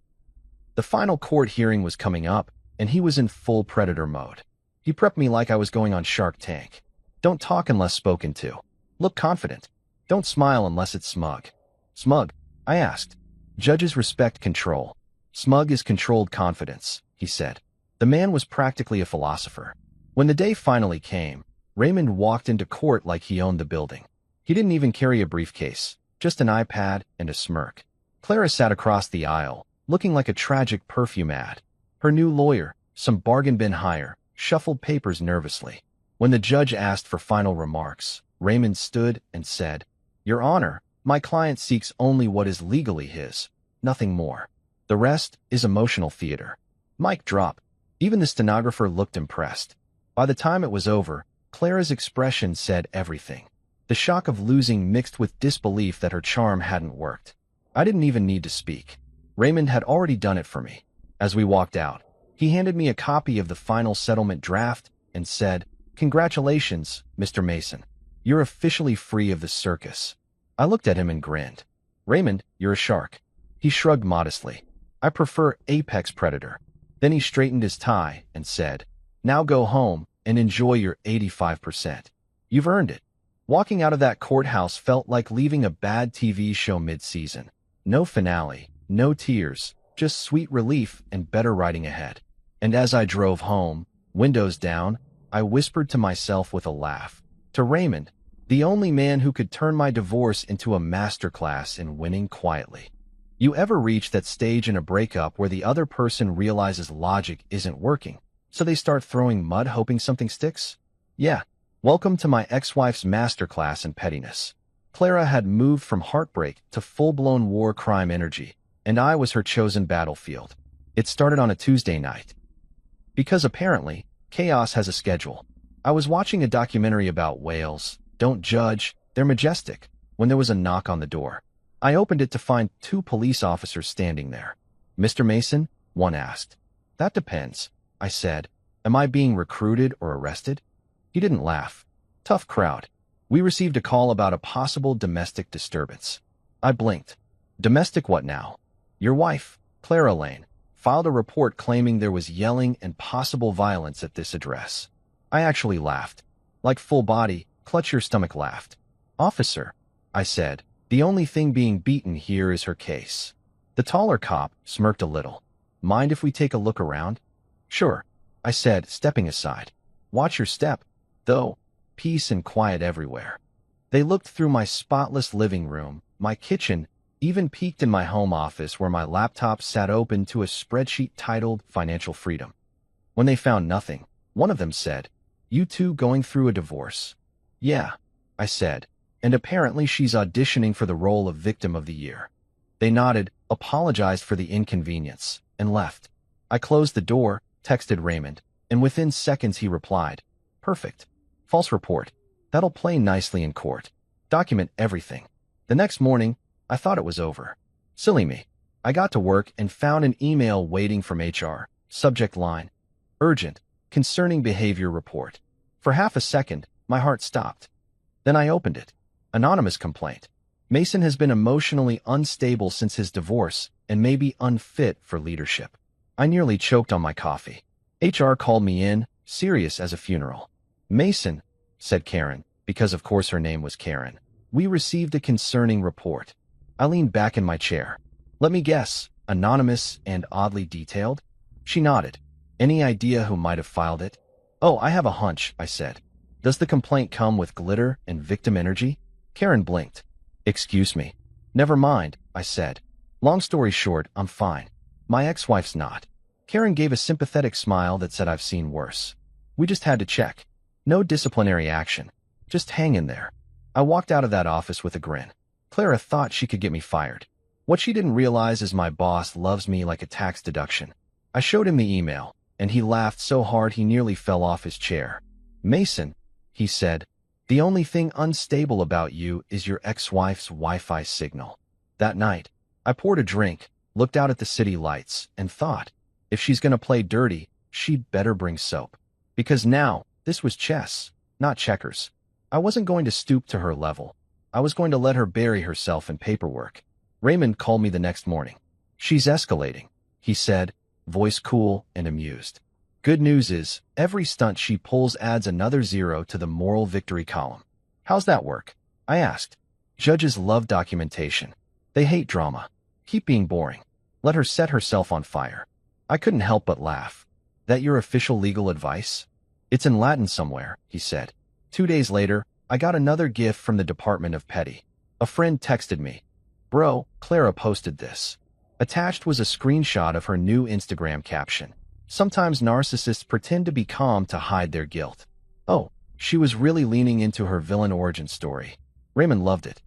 The final court hearing was coming up, and he was in full predator mode. He prepped me like I was going on Shark Tank. Don't talk unless spoken to. Look confident. Don't smile unless it's smug. Smug? I asked. Judges respect control. Smug is controlled confidence, he said. The man was practically a philosopher. When the day finally came, Raymond walked into court like he owned the building. He didn't even carry a briefcase, just an iPad and a smirk. Clara sat across the aisle, looking like a tragic perfume ad. Her new lawyer, some bargain bin hire, shuffled papers nervously. When the judge asked for final remarks, Raymond stood and said, "Your Honor, my client seeks only what is legally his, nothing more. The rest is emotional theater." Mic drop. Even the stenographer looked impressed. By the time it was over, Clara's expression said everything. The shock of losing mixed with disbelief that her charm hadn't worked. I didn't even need to speak. Raymond had already done it for me. As we walked out, he handed me a copy of the final settlement draft and said, "Congratulations, Mr. Mason. You're officially free of the circus." I looked at him and grinned. "Raymond, you're a shark." He shrugged modestly. "I prefer apex predator." Then he straightened his tie and said, "Now go home and enjoy your 85%. You've earned it." Walking out of that courthouse felt like leaving a bad TV show mid-season. No finale, no tears, just sweet relief and better writing ahead. And as I drove home, windows down, I whispered to myself with a laugh. To Raymond, the only man who could turn my divorce into a masterclass in winning quietly. You ever reach that stage in a breakup where the other person realizes logic isn't working, so they start throwing mud hoping something sticks? Yeah, welcome to my ex-wife's masterclass in pettiness. Clara had moved from heartbreak to full-blown war crime energy, and I was her chosen battlefield. It started on a Tuesday night. Because apparently, chaos has a schedule. I was watching a documentary about whales. Don't judge, they're majestic, when there was a knock on the door. I opened it to find 2 police officers standing there. "Mr. Mason?" one asked. "That depends," I said. "Am I being recruited or arrested?" He didn't laugh. Tough crowd. "We received a call about a possible domestic disturbance." I blinked. "Domestic what now?" "Your wife, Clara Lane, filed a report claiming there was yelling and possible violence at this address." I actually laughed. Like full body, clutch your stomach laughed. "Officer," I said, "the only thing being beaten here is her case." The taller cop smirked a little. "Mind if we take a look around?" "Sure," I said, stepping aside. "Watch your step, though. Peace and quiet everywhere." They looked through my spotless living room, my kitchen, even peeked in my home office where my laptop sat open to a spreadsheet titled Financial Freedom. When they found nothing, one of them said, "You two going through a divorce?" "Yeah," I said, "and apparently she's auditioning for the role of Victim of the Year." They nodded, apologized for the inconvenience, and left. I closed the door, texted Raymond, and within seconds he replied, "Perfect. False report. That'll play nicely in court. Document everything." The next morning, I thought it was over. Silly me. I got to work and found an email waiting from HR. Subject line, "Urgent, concerning behavior report." For half a second, My heart stopped. Then I opened it. Anonymous complaint. Mason has been emotionally unstable since his divorce and may be unfit for leadership. I nearly choked on my coffee. HR called me in, serious as a funeral. Mason, said Karen, because of course her name was Karen. We received a concerning report. I leaned back in my chair. Let me guess, anonymous and oddly detailed? She nodded. Any idea who might have filed it? Oh, I have a hunch, I said. Does the complaint come with glitter and victim energy? Karen blinked. Excuse me. Never mind, I said. Long story short, I'm fine. My ex-wife's not. Karen gave a sympathetic smile that said I've seen worse. We just had to check. No disciplinary action. Just hang in there. I walked out of that office with a grin. Clara thought she could get me fired. What she didn't realize is my boss loves me like a tax deduction. I showed him the email, and he laughed so hard he nearly fell off his chair. Mason, he said, the only thing unstable about you is your ex-wife's Wi-Fi signal. That night, I poured a drink, looked out at the city lights, and thought, if she's gonna play dirty, she'd better bring soap. Because now, this was chess, not checkers. I wasn't going to stoop to her level. I was going to let her bury herself in paperwork. Raymond called me the next morning. She's escalating, he said, voice cool and amused. Good news is, every stunt she pulls adds another 0 to the moral victory column. How's that work? I asked. Judges love documentation. They hate drama. Keep being boring. Let her set herself on fire. I couldn't help but laugh. That your official legal advice? It's in Latin somewhere, he said. 2 days later, I got another gift from the Department of Petty. A friend texted me. Bro, Clara posted this. Attached was a screenshot of her new Instagram caption. Sometimes narcissists pretend to be calm to hide their guilt. Oh, she was really leaning into her villain origin story. Raymond loved it.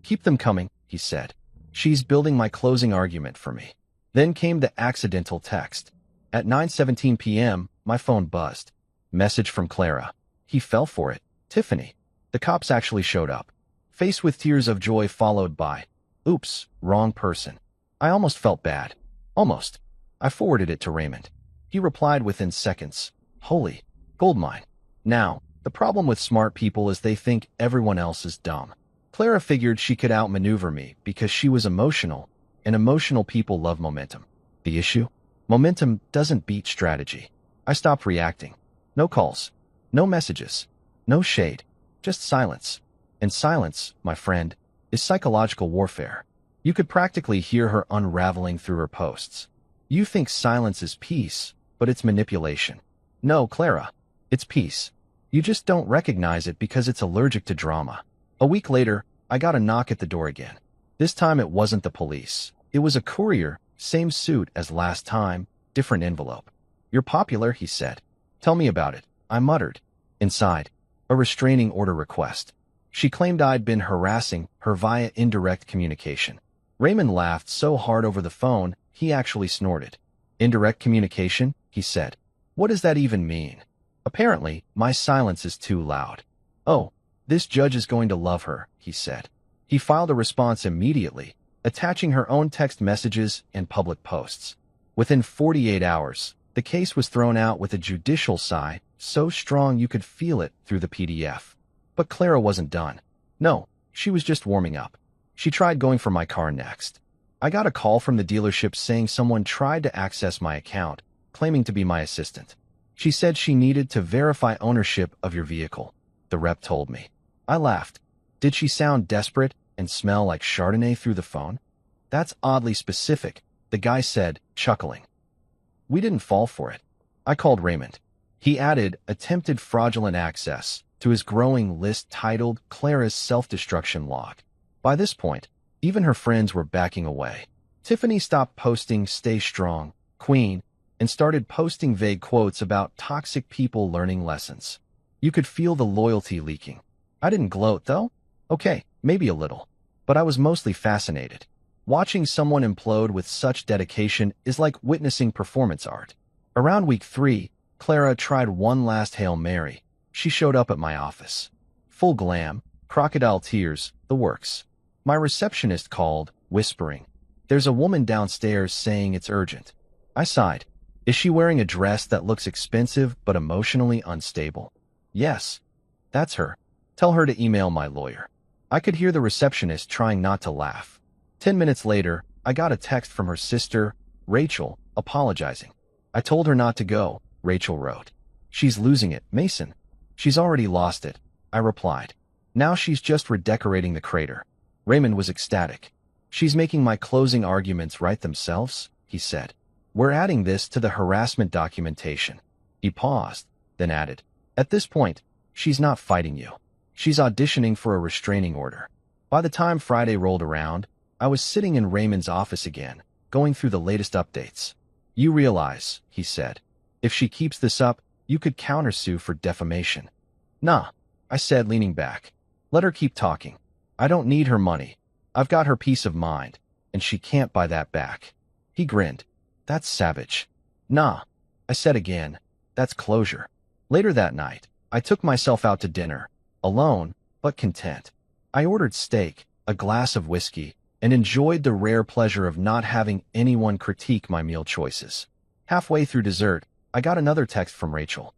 Keep them coming, he said. She's building my closing argument for me. Then came the accidental text. At 9:17 p.m., my phone buzzed. Message from Clara. He fell for it. Tiffany. The cops actually showed up. Face with tears of joy followed by, oops, wrong person. I almost felt bad. Almost. I forwarded it to Raymond. He replied within seconds. Holy goldmine. Now, the problem with smart people is they think everyone else is dumb. Clara figured she could outmaneuver me because she was emotional, and emotional people love momentum. The issue? Momentum doesn't beat strategy. I stopped reacting. No calls. No messages. No shade. Just silence. And silence, my friend, is psychological warfare. You could practically hear her unraveling through her posts. You think silence is peace, but it's manipulation. No, Clara, it's peace. You just don't recognize it because it's allergic to drama. A week later, I got a knock at the door again. This time it wasn't the police. It was a courier, same suit as last time, different envelope. You're popular, he said. Tell me about it, I muttered. Inside, a restraining order request. She claimed I'd been harassing her via indirect communication. Raymond laughed so hard over the phone, he actually snorted. Indirect communication, he said. What does that even mean? Apparently, my silence is too loud. Oh, this judge is going to love her, he said. He filed a response immediately, attaching her own text messages and public posts. Within 48 hours, the case was thrown out with a judicial sigh, so strong you could feel it through the PDF. But Clara wasn't done. No, she was just warming up. She tried going for my car next. I got a call from the dealership saying someone tried to access my account, claiming to be my assistant. She said she needed to verify ownership of your vehicle, the rep told me. I laughed. Did she sound desperate and smell like Chardonnay through the phone? That's oddly specific, the guy said, chuckling. We didn't fall for it. I called Raymond. He added attempted fraudulent access to his growing list titled Clara's Self-Destruction Log. By this point, even her friends were backing away. Tiffany stopped posting Stay Strong, Queen, and started posting vague quotes about toxic people learning lessons. You could feel the loyalty leaking. I didn't gloat, though. Okay, maybe a little. But I was mostly fascinated. Watching someone implode with such dedication is like witnessing performance art. Around week 3, Clara tried one last Hail Mary. She showed up at my office. Full glam, crocodile tears, the works. My receptionist called, whispering, "There's a woman downstairs saying it's urgent." I sighed. Is she wearing a dress that looks expensive but emotionally unstable? Yes. That's her. Tell her to email my lawyer. I could hear the receptionist trying not to laugh. 10 minutes later, I got a text from her sister, Rachel, apologizing. I told her not to go, Rachel wrote. She's losing it, Mason. She's already lost it, I replied. Now she's just redecorating the crater. Raymond was ecstatic. She's making my closing arguments write themselves, he said. We're adding this to the harassment documentation. He paused, then added, at this point, she's not fighting you. She's auditioning for a restraining order. By the time Friday rolled around, I was sitting in Raymond's office again, going through the latest updates. You realize, he said, if she keeps this up, you could countersue for defamation. Nah, I said, leaning back. Let her keep talking. I don't need her money. I've got her peace of mind, and she can't buy that back. He grinned. That's savage. Nah, I said again. That's closure. Later that night, I took myself out to dinner, alone, but content. I ordered steak, a glass of whiskey, and enjoyed the rare pleasure of not having anyone critique my meal choices. Halfway through dessert, I got another text from Rachel.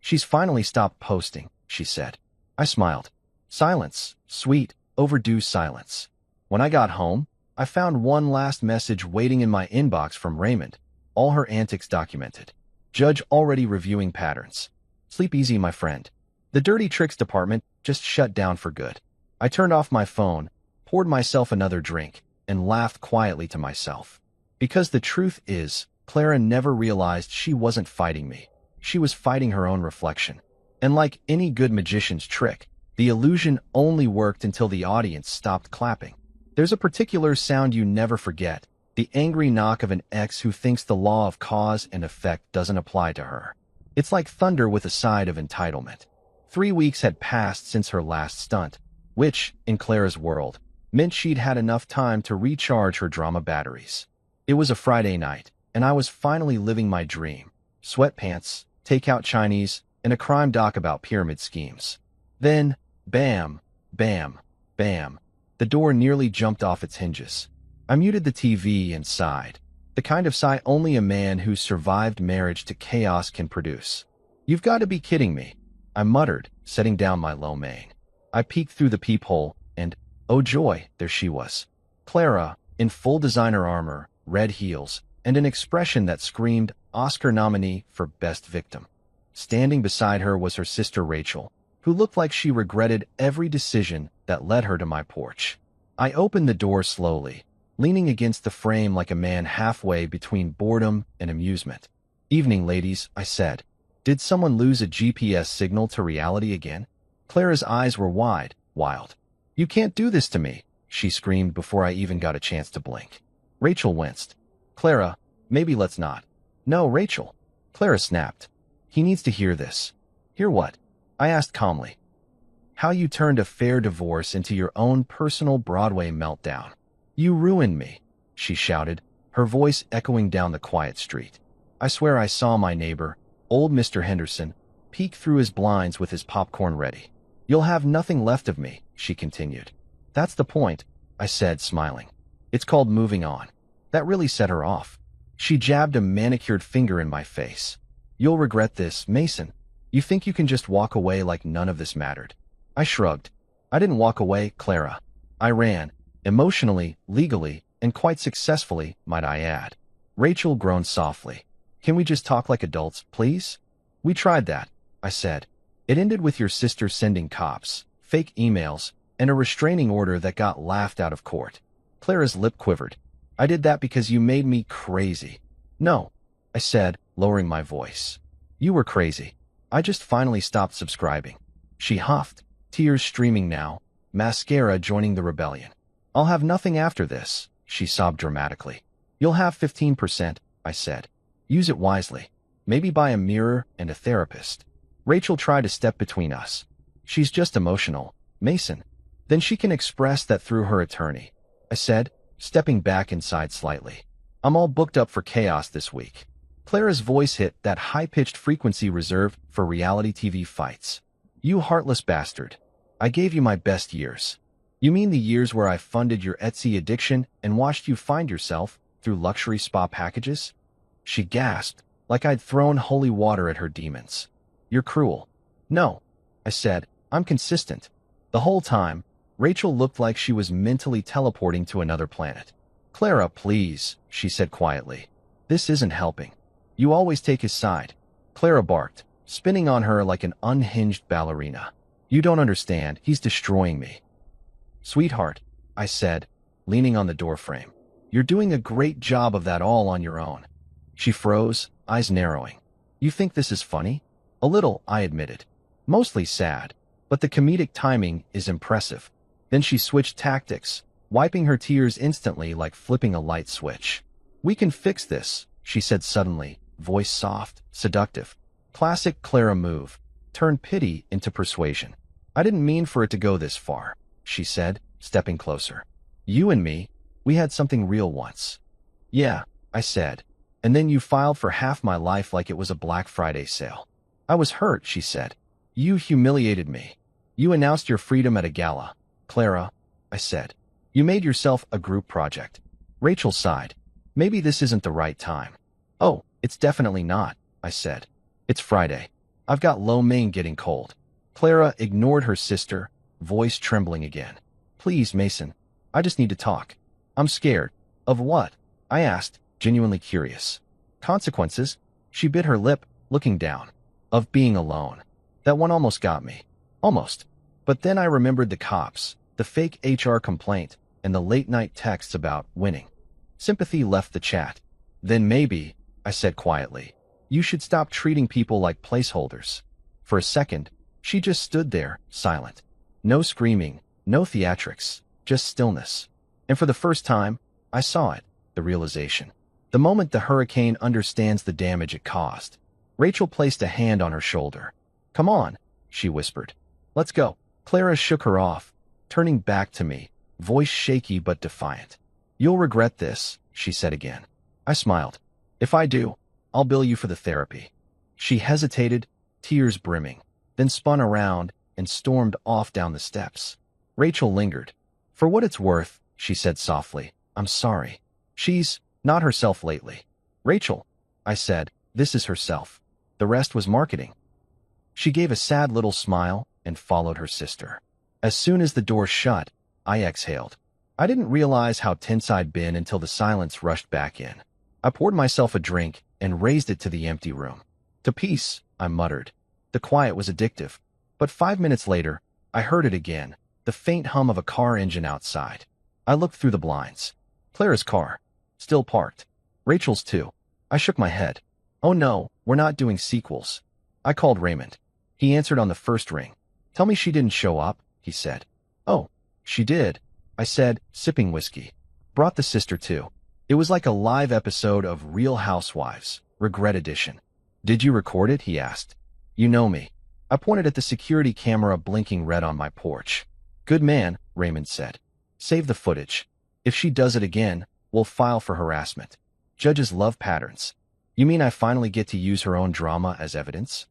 She's finally stopped posting, she said. I smiled. Silence, sweet, overdue silence. When I got home, I found one last message waiting in my inbox from Raymond, all her antics documented. Judge already reviewing patterns. Sleep easy, my friend. The dirty tricks department just shut down for good. I turned off my phone, poured myself another drink, and laughed quietly to myself. Because the truth is, Clara never realized she wasn't fighting me. She was fighting her own reflection. And like any good magician's trick, the illusion only worked until the audience stopped clapping. There's a particular sound you never forget, the angry knock of an ex who thinks the law of cause and effect doesn't apply to her. It's like thunder with a side of entitlement. 3 weeks had passed since her last stunt, which, in Clara's world, meant she'd had enough time to recharge her drama batteries. It was a Friday night, and I was finally living my dream. Sweatpants, takeout Chinese, and a crime doc about pyramid schemes. Then, bam, bam, bam. The door nearly jumped off its hinges. I muted the TV and sighed. The kind of sigh only a man who's survived marriage to chaos can produce. You've got to be kidding me, I muttered, setting down my lo mein. I peeked through the peephole, and, oh joy, there she was. Clara, in full designer armor, red heels, and an expression that screamed Oscar nominee for Best Victim. Standing beside her was her sister Rachel, who looked like she regretted every decision that led her to my porch. I opened the door slowly, leaning against the frame like a man halfway between boredom and amusement. Evening, ladies, I said. Did someone lose a GPS signal to reality again? Clara's eyes were wide, wild. You can't do this to me, she screamed before I even got a chance to blink. Rachel winced. Clara, maybe let's not. No, Rachel. Clara snapped. He needs to hear this. Hear what? I asked calmly. How you turned a fair divorce into your own personal Broadway meltdown. You ruined me, she shouted, her voice echoing down the quiet street. I swear I saw my neighbor, old Mr. Henderson, peek through his blinds with his popcorn ready. You'll have nothing left of me, she continued. That's the point, I said, smiling. It's called moving on. That really set her off. She jabbed a manicured finger in my face. You'll regret this, Mason. You think you can just walk away like none of this mattered. I shrugged. I didn't walk away, Clara. I ran, emotionally, legally, and quite successfully, might I add. Rachel groaned softly. Can we just talk like adults, please? We tried that, I said. It ended with your sister sending cops, fake emails, and a restraining order that got laughed out of court. Clara's lip quivered. I did that because you made me crazy. No, I said, lowering my voice. You were crazy. I just finally stopped subscribing. She huffed, tears streaming now, mascara joining the rebellion. I'll have nothing after this, she sobbed dramatically. You'll have 15%, I said. Use it wisely. Maybe buy a mirror and a therapist. Rachel tried to step between us. She's just emotional, Mason. Then she can express that through her attorney, I said, stepping back inside slightly. I'm all booked up for chaos this week. Clara's voice hit that high-pitched frequency reserved for reality TV fights. You heartless bastard. I gave you my best years. You mean the years where I funded your Etsy addiction and watched you find yourself through luxury spa packages? She gasped, like I'd thrown holy water at her demons. You're cruel. No, I said. I'm consistent. The whole time, Rachel looked like she was mentally teleporting to another planet. Clara, please, she said quietly. This isn't helping. You always take his side. Clara barked, spinning on her like an unhinged ballerina. You don't understand. He's destroying me. Sweetheart, I said, leaning on the doorframe. You're doing a great job of that all on your own. She froze, eyes narrowing. You think this is funny? A little, I admitted. Mostly sad, but the comedic timing is impressive. Then she switched tactics, wiping her tears instantly like flipping a light switch. We can fix this, she said suddenly, voice soft, seductive. Classic Clara move. Turn pity into persuasion. I didn't mean for it to go this far, she said, stepping closer. You and me, we had something real once. Yeah, I said. And then you filed for half my life like it was a Black Friday sale. I was hurt, she said. You humiliated me. You announced your freedom at a gala. Clara, I said. You made yourself a group project. Rachel sighed. Maybe this isn't the right time. Oh, it's definitely not, I said. It's Friday. I've got lo mein getting cold. Clara ignored her sister, voice trembling again. Please, Mason, I just need to talk. I'm scared. Of what? I asked, genuinely curious. Consequences? She bit her lip, looking down. Of being alone. That one almost got me. Almost. But then I remembered the cops, the fake HR complaint, and the late-night texts about winning. Sympathy left the chat. Then maybe, I said quietly, you should stop treating people like placeholders. For a second, she just stood there, silent. No screaming, no theatrics, just stillness. And for the first time, I saw it, the realization. The moment the hurricane understands the damage it caused. Rachel placed a hand on her shoulder. Come on, she whispered. Let's go. Clara shook her off, turning back to me, voice shaky but defiant. You'll regret this, she said again. I smiled. If I do, I'll bill you for the therapy. She hesitated, tears brimming, then spun around and stormed off down the steps. Rachel lingered. For what it's worth, she said softly, I'm sorry. She's not herself lately. Rachel, I said, this is herself. The rest was marketing. She gave a sad little smile and followed her sister. As soon as the door shut, I exhaled. I didn't realize how tense I'd been until the silence rushed back in. I poured myself a drink and raised it to the empty room. To peace, I muttered. The quiet was addictive. But 5 minutes later, I heard it again, the faint hum of a car engine outside. I looked through the blinds. Clara's car. Still parked. Rachel's too. I shook my head. Oh no, we're not doing sequels. I called Raymond. He answered on the first ring. Tell me she didn't show up, he said. Oh, she did, I said, sipping whiskey. Brought the sister too. It was like a live episode of Real Housewives, Regret Edition. Did you record it? He asked. You know me. I pointed at the security camera blinking red on my porch. Good man, Raymond said. Save the footage. If she does it again, we'll file for harassment. Judges love patterns. You mean I finally get to use her own drama as evidence?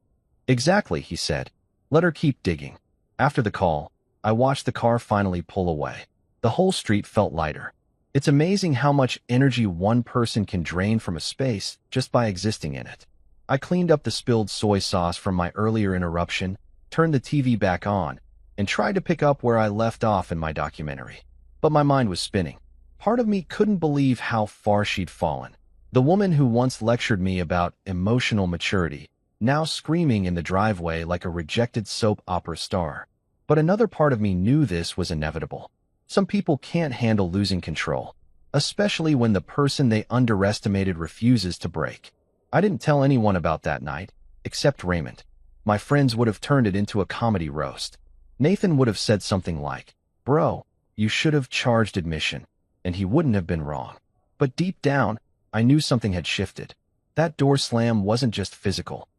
Exactly, he said. Let her keep digging. After the call, I watched the car finally pull away. The whole street felt lighter. It's amazing how much energy one person can drain from a space just by existing in it. I cleaned up the spilled soy sauce from my earlier interruption, turned the TV back on, and tried to pick up where I left off in my documentary. But my mind was spinning. Part of me couldn't believe how far she'd fallen. The woman who once lectured me about emotional maturity, now screaming in the driveway like a rejected soap opera star. But another part of me knew this was inevitable. Some people can't handle losing control, especially when the person they underestimated refuses to break. I didn't tell anyone about that night, except Raymond. My friends would have turned it into a comedy roast. Nathan would have said something like, "Bro, you should have charged admission," and he wouldn't have been wrong. But deep down, I knew something had shifted. That door slam wasn't just physical.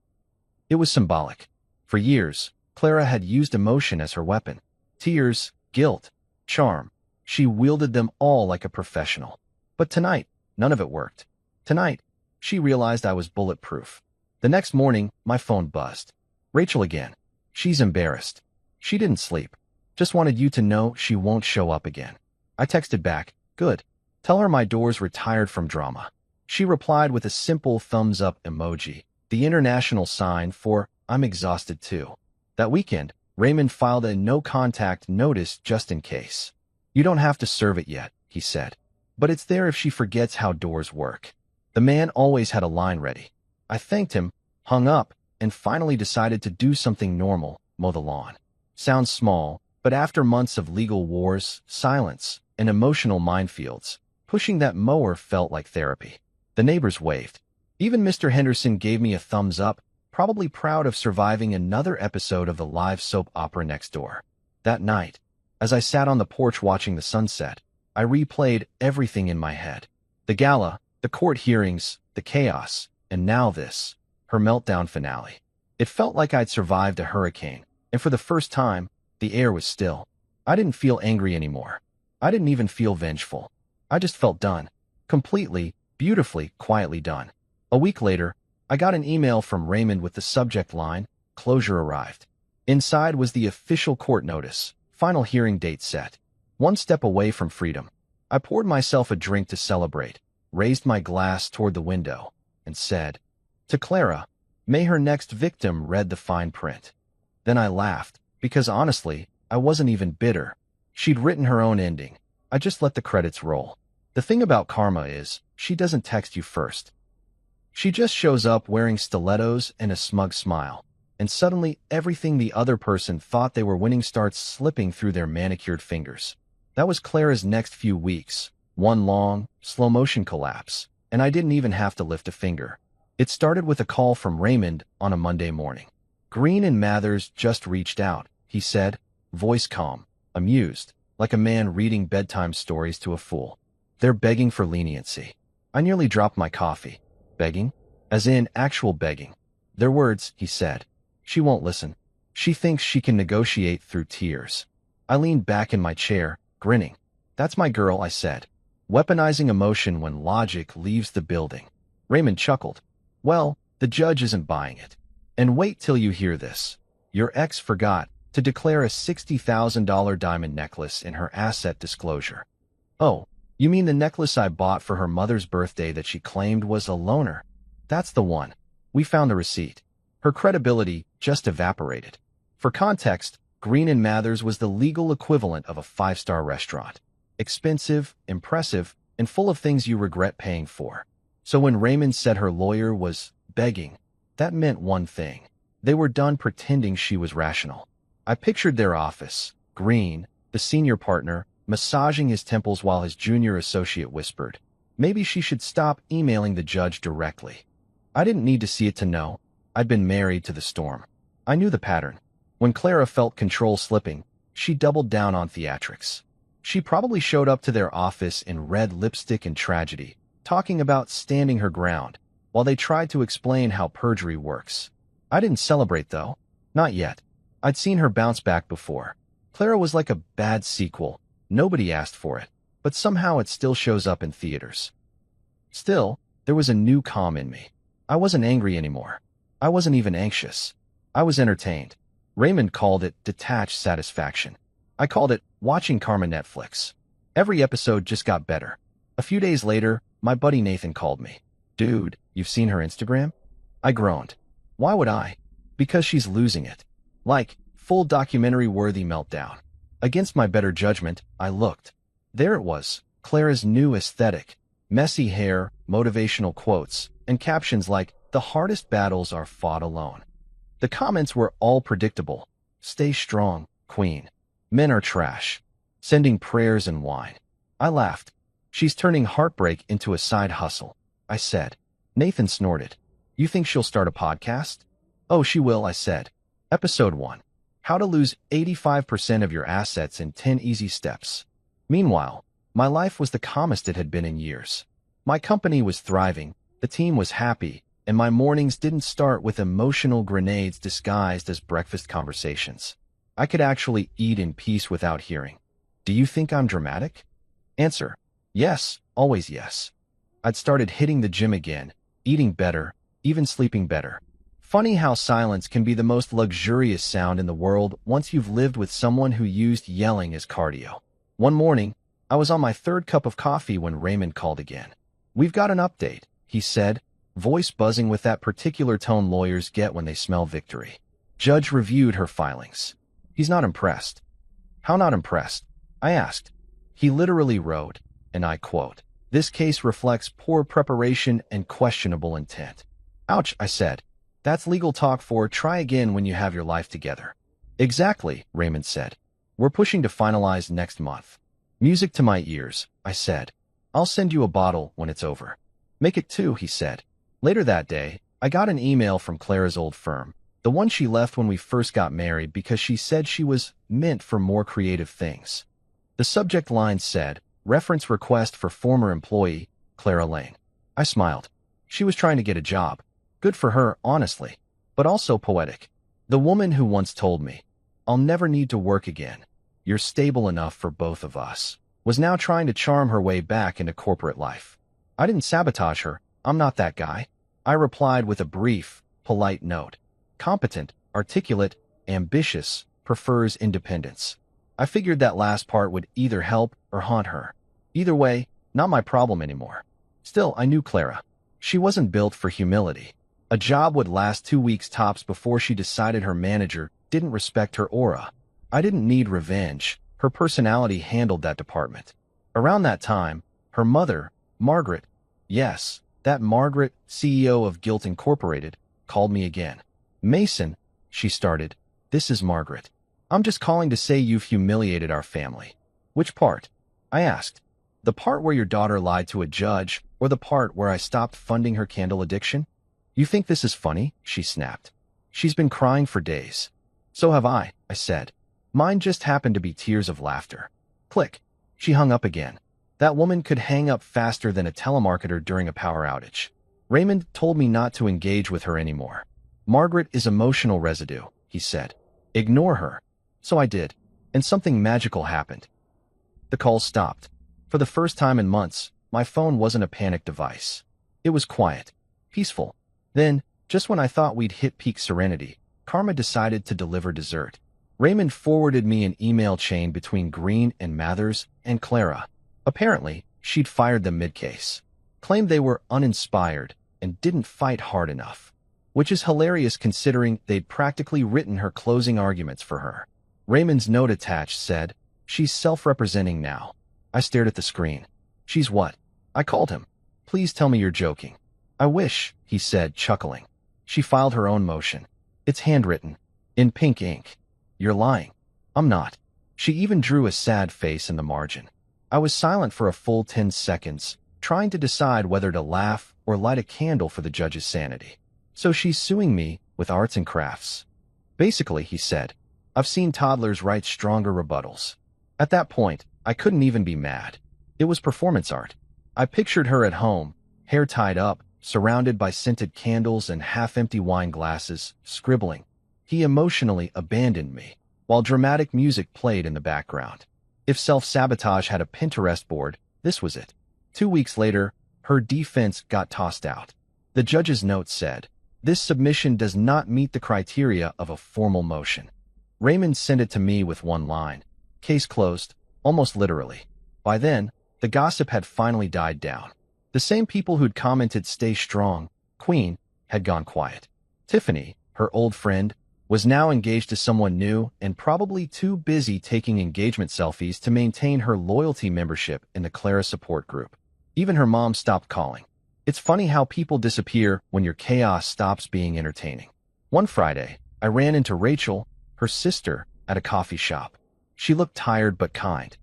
It was symbolic. For years, Clara had used emotion as her weapon. Tears, guilt, charm. She wielded them all like a professional. But tonight, none of it worked. Tonight, she realized I was bulletproof. The next morning, my phone buzzed. Rachel again. She's embarrassed. She didn't sleep. Just wanted you to know she won't show up again. I texted back, good. Tell her my door's retired from drama. She replied with a simple thumbs up emoji, the international sign for I'm exhausted too. That weekend, Raymond filed a no-contact notice just in case. You don't have to serve it yet, he said. But it's there if she forgets how doors work. The man always had a line ready. I thanked him, hung up, and finally decided to do something normal, mow the lawn. Sounds small, but after months of legal wars, silence, and emotional minefields, pushing that mower felt like therapy. The neighbors waved. Even Mr. Henderson gave me a thumbs up, probably proud of surviving another episode of the live soap opera next door. That night, as I sat on the porch watching the sunset, I replayed everything in my head. The gala, the court hearings, the chaos, and now this, her meltdown finale. It felt like I'd survived a hurricane, and for the first time, the air was still. I didn't feel angry anymore. I didn't even feel vengeful. I just felt done. Completely, beautifully, quietly done. A week later, I got an email from Raymond with the subject line, "Closure arrived." Inside was the official court notice, final hearing date set. One step away from freedom. I poured myself a drink to celebrate, raised my glass toward the window, and said, "To Clara, may her next victim read the fine print." Then I laughed, because honestly, I wasn't even bitter. She'd written her own ending. I just let the credits roll. The thing about karma is, she doesn't text you first. She just shows up wearing stilettos and a smug smile, and suddenly everything the other person thought they were winning starts slipping through their manicured fingers. That was Clara's next few weeks, one long, slow-motion collapse, and I didn't even have to lift a finger. It started with a call from Raymond on a Monday morning. "Green and Mathers just reached out," he said, voice calm, amused, like a man reading bedtime stories to a fool. "They're begging for leniency." I nearly dropped my coffee. Begging? As in actual begging. "Their words," he said. "She won't listen. She thinks she can negotiate through tears." I leaned back in my chair, grinning. "That's my girl," I said. "Weaponizing emotion when logic leaves the building." Raymond chuckled. "Well, the judge isn't buying it. And wait till you hear this. Your ex forgot to declare a $60,000 diamond necklace in her asset disclosure." "Oh, you mean the necklace I bought for her mother's birthday that she claimed was a loaner?" "That's the one. We found the receipt." Her credibility just evaporated. For context, Green and Mathers was the legal equivalent of a five-star restaurant. Expensive, impressive, and full of things you regret paying for. So when Raymond said her lawyer was begging, that meant one thing. They were done pretending she was rational. I pictured their office, Green, the senior partner, massaging his temples while his junior associate whispered, "Maybe she should stop emailing the judge directly." I didn't need to see it to know. I'd been married to the storm. I knew the pattern. When Clara felt control slipping, she doubled down on theatrics. She probably showed up to their office in red lipstick and tragedy, talking about standing her ground, while they tried to explain how perjury works. I didn't celebrate, though. Not yet. I'd seen her bounce back before. Clara was like a bad sequel. Nobody asked for it, but somehow it still shows up in theaters. Still, there was a new calm in me. I wasn't angry anymore. I wasn't even anxious. I was entertained. Raymond called it detached satisfaction. I called it watching karma Netflix. Every episode just got better. A few days later, my buddy Nathan called me. "Dude, you've seen her Instagram?" I groaned. Why would I? Because she's losing it. Like, full documentary-worthy meltdown. Against my better judgment, I looked. There it was, Clara's new aesthetic. Messy hair, motivational quotes, and captions like, "The hardest battles are fought alone." The comments were all predictable. "Stay strong, queen. Men are trash." Sending prayers and wine. I laughed. "She's turning heartbreak into a side hustle," I said. Nathan snorted. "You think she'll start a podcast?" "Oh, she will," I said. Episode 1. How to lose 85% of your assets in 10 easy steps. Meanwhile, my life was the calmest it had been in years. My company was thriving, the team was happy, and my mornings didn't start with emotional grenades disguised as breakfast conversations. I could actually eat in peace without hearing, "Do you think I'm dramatic?" Answer: yes, always yes. I'd started hitting the gym again, eating better, even sleeping better. Funny how silence can be the most luxurious sound in the world once you've lived with someone who used yelling as cardio. One morning, I was on my third cup of coffee when Raymond called again. "We've got an update," he said, voice buzzing with that particular tone lawyers get when they smell victory. "Judge reviewed her filings. He's not impressed. How not impressed? I asked. He literally wrote, and I quote, "This case reflects poor preparation and questionable intent." Ouch, I said. That's legal talk for try again when you have your life together. Exactly, Raymond said. We're pushing to finalize next month. Music to my ears, I said. I'll send you a bottle when it's over. Make it two, he said. Later that day, I got an email from Clara's old firm, the one she left when we first got married because she said she was meant for more creative things. The subject line said, "Reference request for former employee, Clara Lane." I smiled. She was trying to get a job. Good for her, honestly, but also poetic. The woman who once told me, "I'll never need to work again. You're stable enough for both of us," was now trying to charm her way back into corporate life. I didn't sabotage her. I'm not that guy. I replied with a brief, polite note. Competent, articulate, ambitious, prefers independence. I figured that last part would either help or haunt her. Either way, not my problem anymore. Still, I knew Clara. She wasn't built for humility. A job would last 2 weeks tops before she decided her manager didn't respect her aura. I didn't need revenge. Her personality handled that department. Around that time, her mother, Margaret, yes, that Margaret, CEO of Guilt Incorporated, called me again. "Mason," she started, "this is Margaret. I'm just calling to say you've humiliated our family." "Which part?" I asked. "The part where your daughter lied to a judge, or the part where I stopped funding her candle addiction?" "You think this is funny?" she snapped. "She's been crying for days." "So have I," I said. Mine just happened to be tears of laughter. Click. She hung up again. That woman could hang up faster than a telemarketer during a power outage. Raymond told me not to engage with her anymore. "Margaret is emotional residue," he said. "Ignore her." So I did, and something magical happened. The call stopped. For the first time in months, my phone wasn't a panic device. It was quiet, peaceful. Then, just when I thought we'd hit peak serenity, Karma decided to deliver dessert. Raymond forwarded me an email chain between Green and Mathers and Clara. Apparently, she'd fired them mid-case. Claimed they were uninspired and didn't fight hard enough. Which is hilarious considering they'd practically written her closing arguments for her. Raymond's note attached said, "She's self-representing now." I stared at the screen. "She's what?" I called him. "Please tell me you're joking." "I wish," he said, chuckling. "She filed her own motion. It's handwritten. In pink ink." "You're lying." "I'm not." She even drew a sad face in the margin. I was silent for a full 10 seconds, trying to decide whether to laugh or light a candle for the judge's sanity. "So she's suing me with arts and crafts." "Basically," he said, "I've seen toddlers write stronger rebuttals." At that point, I couldn't even be mad. It was performance art. I pictured her at home, hair tied up, surrounded by scented candles and half-empty wine glasses, scribbling. He emotionally abandoned me, while dramatic music played in the background. If self-sabotage had a Pinterest board, this was it. 2 weeks later, her defense got tossed out. The judge's note said, "This submission does not meet the criteria of a formal motion." Raymond sent it to me with one line. Case closed, almost literally. By then, the gossip had finally died down. The same people who'd commented "Stay strong, Queen," had gone quiet. Tiffany, her old friend, was now engaged to someone new and probably too busy taking engagement selfies to maintain her loyalty membership in the Clara support group. Even her mom stopped calling. It's funny how people disappear when your chaos stops being entertaining. One Friday, I ran into Rachel, her sister, at a coffee shop. She looked tired but kind.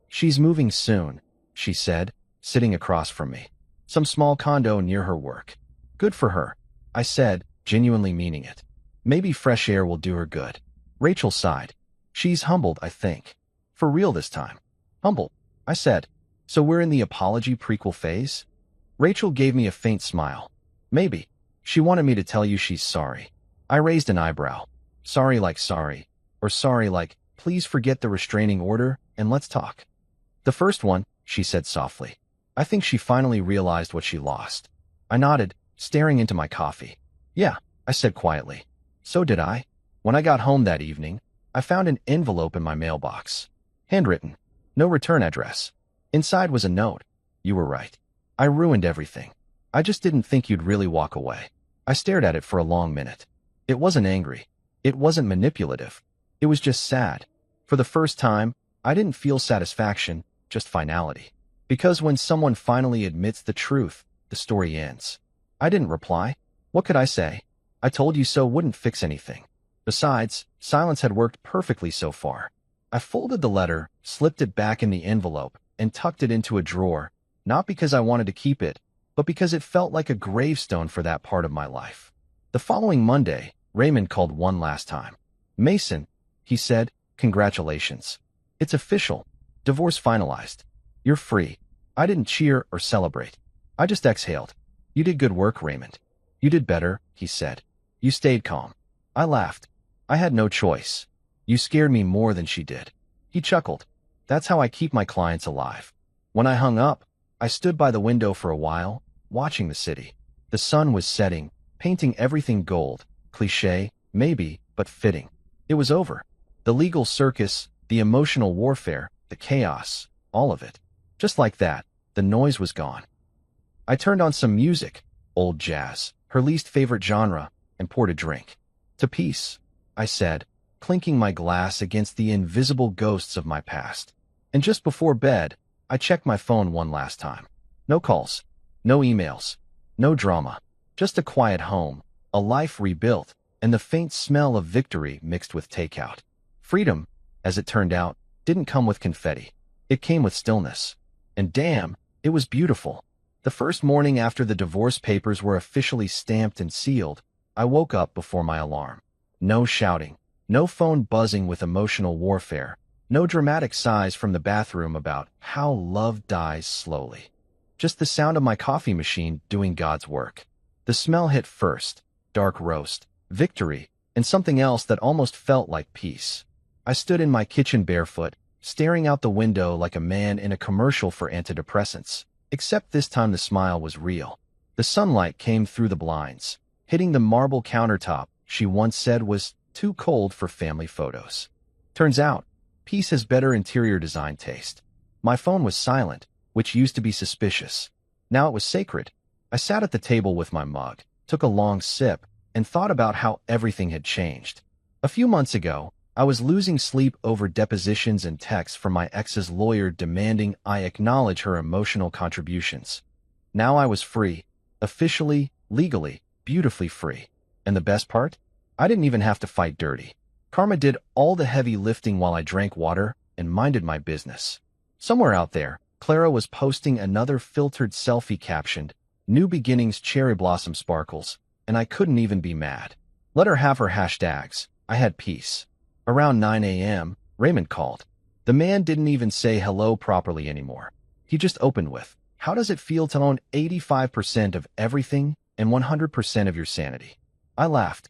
"She's moving soon," she said, sitting across from me. "Some small condo near her work." "Good for her," I said, genuinely meaning it. "Maybe fresh air will do her good." Rachel sighed. "She's humbled, I think." "For real this time." "Humbled," I said. "So we're in the apology prequel phase?" Rachel gave me a faint smile. "Maybe." She wanted me to tell you she's sorry. I raised an eyebrow. Sorry like sorry, or sorry like, "Please forget the restraining order and let's talk." "The first one," she said softly. I think she finally realized what she lost. I nodded, staring into my coffee. "Yeah," I said quietly. "So did I." When I got home that evening, I found an envelope in my mailbox. Handwritten. No return address. Inside was a note. "You were right. I ruined everything. I just didn't think you'd really walk away." I stared at it for a long minute. It wasn't angry. It wasn't manipulative. It was just sad. For the first time, I didn't feel satisfaction, just finality. Because when someone finally admits the truth, the story ends. I didn't reply. What could I say? I told you so wouldn't fix anything. Besides, silence had worked perfectly so far. I folded the letter, slipped it back in the envelope, and tucked it into a drawer, not because I wanted to keep it, but because it felt like a gravestone for that part of my life. The following Monday, Raymond called one last time. "Mason," he said, "congratulations. It's official. Divorce finalized. You're free." I didn't cheer or celebrate. I just exhaled. "You did good work, Raymond." "You did better," he said. "You stayed calm." I laughed. "I had no choice. You scared me more than she did." He chuckled. "That's how I keep my clients alive." When I hung up, I stood by the window for a while, watching the city. The sun was setting, painting everything gold. Cliché, maybe, but fitting. It was over. The legal circus, the emotional warfare, the chaos, all of it. Just like that, the noise was gone. I turned on some music, old jazz, her least favorite genre, and poured a drink. "To peace," I said, clinking my glass against the invisible ghosts of my past. And just before bed, I checked my phone one last time. No calls, no emails, no drama, just a quiet home, a life rebuilt, and the faint smell of victory mixed with takeout. Freedom, as it turned out, didn't come with confetti. It came with stillness. And damn, it was beautiful. The first morning after the divorce papers were officially stamped and sealed, I woke up before my alarm. No shouting, no phone buzzing with emotional warfare, no dramatic sighs from the bathroom about how love dies slowly. Just the sound of my coffee machine doing God's work. The smell hit first, dark roast, victory, and something else that almost felt like peace. I stood in my kitchen barefoot, staring out the window like a man in a commercial for antidepressants. Except this time the smile was real. The sunlight came through the blinds, hitting the marble countertop she once said was too cold for family photos. Turns out, peace has better interior design taste. My phone was silent, which used to be suspicious. Now it was sacred. I sat at the table with my mug, took a long sip, and thought about how everything had changed. A few months ago, I was losing sleep over depositions and texts from my ex's lawyer demanding I acknowledge her emotional contributions. Now I was free, officially, legally, beautifully free. And the best part? I didn't even have to fight dirty. Karma did all the heavy lifting while I drank water and minded my business. Somewhere out there, Clara was posting another filtered selfie captioned, "New beginnings cherry blossom sparkles," and I couldn't even be mad. Let her have her hashtags. I had peace. Around 9 a.m., Raymond called. The man didn't even say hello properly anymore. He just opened with, "How does it feel to own 85% of everything and 100% of your sanity?" I laughed.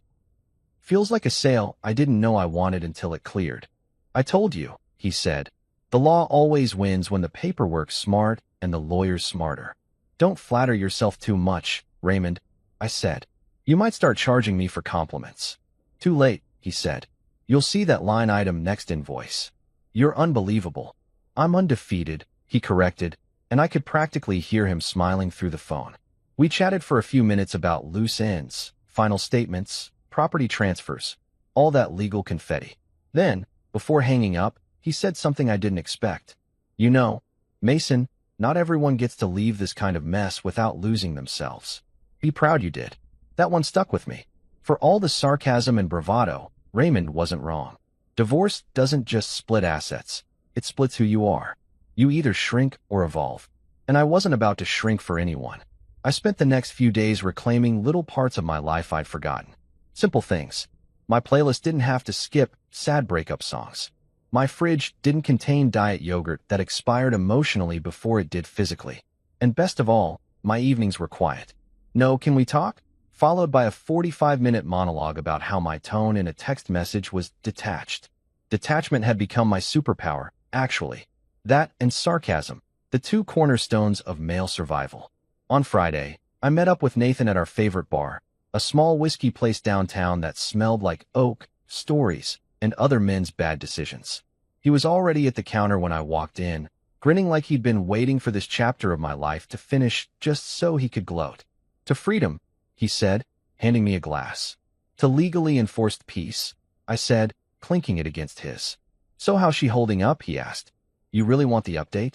"Feels like a sale I didn't know I wanted until it cleared." "I told you," he said. "The law always wins when the paperwork's smart and the lawyer's smarter." "Don't flatter yourself too much, Raymond," I said. "You might start charging me for compliments." "Too late," he said. "You'll see that line item next invoice." "You're unbelievable." "I'm undefeated," he corrected, and I could practically hear him smiling through the phone. We chatted for a few minutes about loose ends, final statements, property transfers, all that legal confetti. Then, before hanging up, he said something I didn't expect. "You know, Mason, not everyone gets to leave this kind of mess without losing themselves. Be proud you did." That one stuck with me. For all the sarcasm and bravado, Raymond wasn't wrong. Divorce doesn't just split assets. It splits who you are. You either shrink or evolve. And I wasn't about to shrink for anyone. I spent the next few days reclaiming little parts of my life I'd forgotten. Simple things. My playlist didn't have to skip sad breakup songs. My fridge didn't contain diet yogurt that expired emotionally before it did physically. And best of all, my evenings were quiet. No, can we talk? Followed by a 45-minute monologue about how my tone in a text message was detached. Detachment had become my superpower, actually. That and sarcasm, the two cornerstones of male survival. On Friday, I met up with Nathan at our favorite bar, a small whiskey place downtown that smelled like oak, stories, and other men's bad decisions. He was already at the counter when I walked in, grinning like he'd been waiting for this chapter of my life to finish just so he could gloat. "To freedom," he said, handing me a glass. "To legally enforced peace," I said, clinking it against his. "So how's she holding up?" he asked. "You really want the update?"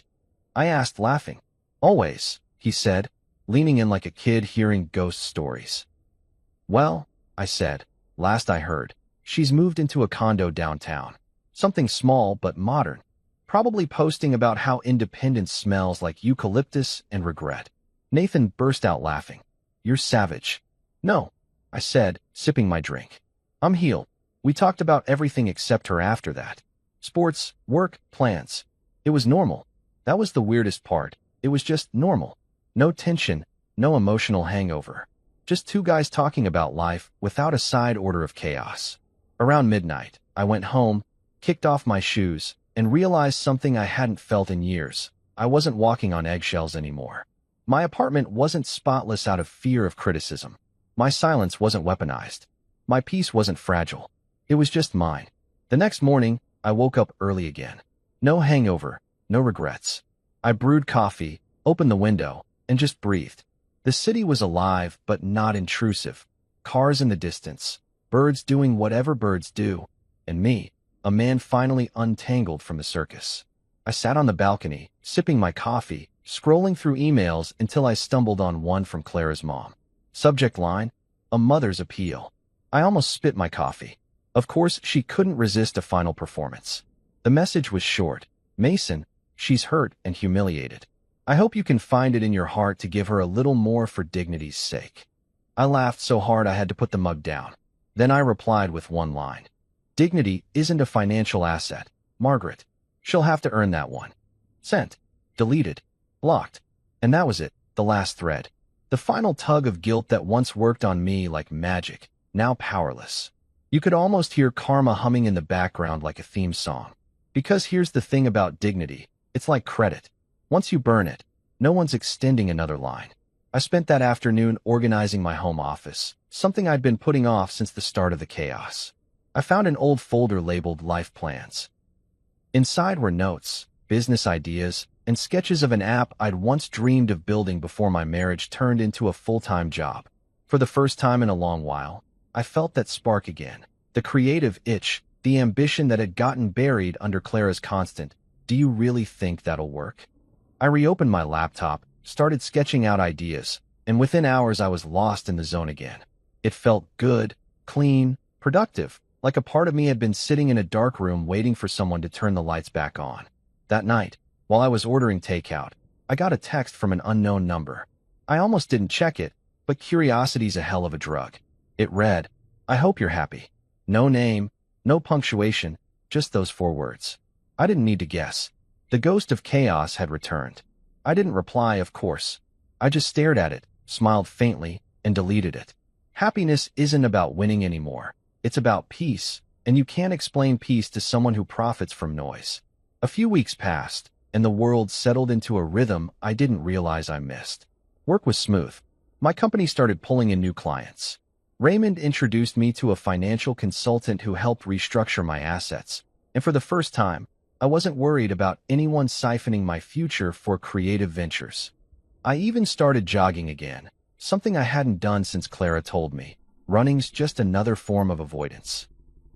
I asked, laughing. "Always," he said, leaning in like a kid hearing ghost stories. "Well," I said, "last I heard, she's moved into a condo downtown. Something small but modern. Probably posting about how independence smells like eucalyptus and regret." Nathan burst out laughing. "You're savage." "No," I said, sipping my drink. "I'm healed. We talked about everything except her after that. Sports, work, plans. It was normal. That was the weirdest part. It was just normal. No tension, no emotional hangover. Just two guys talking about life without a side order of chaos." Around midnight, I went home, kicked off my shoes, and realized something I hadn't felt in years. I wasn't walking on eggshells anymore. My apartment wasn't spotless out of fear of criticism. My silence wasn't weaponized. My peace wasn't fragile. It was just mine. The next morning, I woke up early again. No hangover, no regrets. I brewed coffee, opened the window, and just breathed. The city was alive, but not intrusive. Cars in the distance, birds doing whatever birds do, and me, a man finally untangled from the circus. I sat on the balcony, sipping my coffee, scrolling through emails until I stumbled on one from Clara's mom. Subject line, "A mother's appeal." I almost spit my coffee. Of course, she couldn't resist a final performance. The message was short. "Mason, she's hurt and humiliated. I hope you can find it in your heart to give her a little more for dignity's sake." I laughed so hard I had to put the mug down. Then I replied with one line. "Dignity isn't a financial asset, Margaret. She'll have to earn that one." Sent. Deleted. Blocked. And that was it, the last thread. The final tug of guilt that once worked on me like magic, now powerless. You could almost hear karma humming in the background like a theme song. Because here's the thing about dignity, it's like credit. Once you burn it, no one's extending another line. I spent that afternoon organizing my home office, something I'd been putting off since the start of the chaos. I found an old folder labeled Life Plans. Inside were notes, business ideas, and sketches of an app I'd once dreamed of building before my marriage turned into a full-time job. For the first time in a long while, I felt that spark again. The creative itch, the ambition that had gotten buried under Clara's constant, "Do you really think that'll work?" I reopened my laptop, started sketching out ideas, and within hours I was lost in the zone again. It felt good, clean, productive, like a part of me had been sitting in a dark room waiting for someone to turn the lights back on. That night, while I was ordering takeout, I got a text from an unknown number. I almost didn't check it, but curiosity's a hell of a drug. It read, "I hope you're happy." No name, no punctuation, just those 4 words. I didn't need to guess. The ghost of chaos had returned. I didn't reply, of course. I just stared at it, smiled faintly, and deleted it. Happiness isn't about winning anymore. It's about peace, and you can't explain peace to someone who profits from noise. A few weeks passed, and the world settled into a rhythm I didn't realize I missed. Work was smooth. My company started pulling in new clients. Raymond introduced me to a financial consultant who helped restructure my assets, and for the first time, I wasn't worried about anyone siphoning my future for creative ventures. I even started jogging again, something I hadn't done since Clara told me. Running's just another form of avoidance.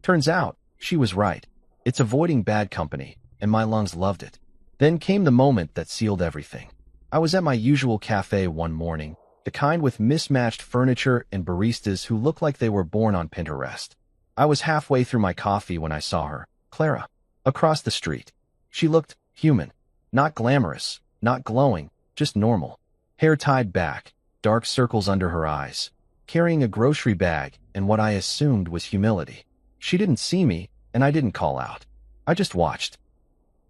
Turns out, she was right. It's avoiding bad company, and my lungs loved it. Then came the moment that sealed everything. I was at my usual cafe one morning, the kind with mismatched furniture and baristas who looked like they were born on Pinterest. I was halfway through my coffee when I saw her, Clara, across the street. She looked human, not glamorous, not glowing, just normal. Hair tied back, dark circles under her eyes, carrying a grocery bag and what I assumed was humility. She didn't see me, and I didn't call out. I just watched.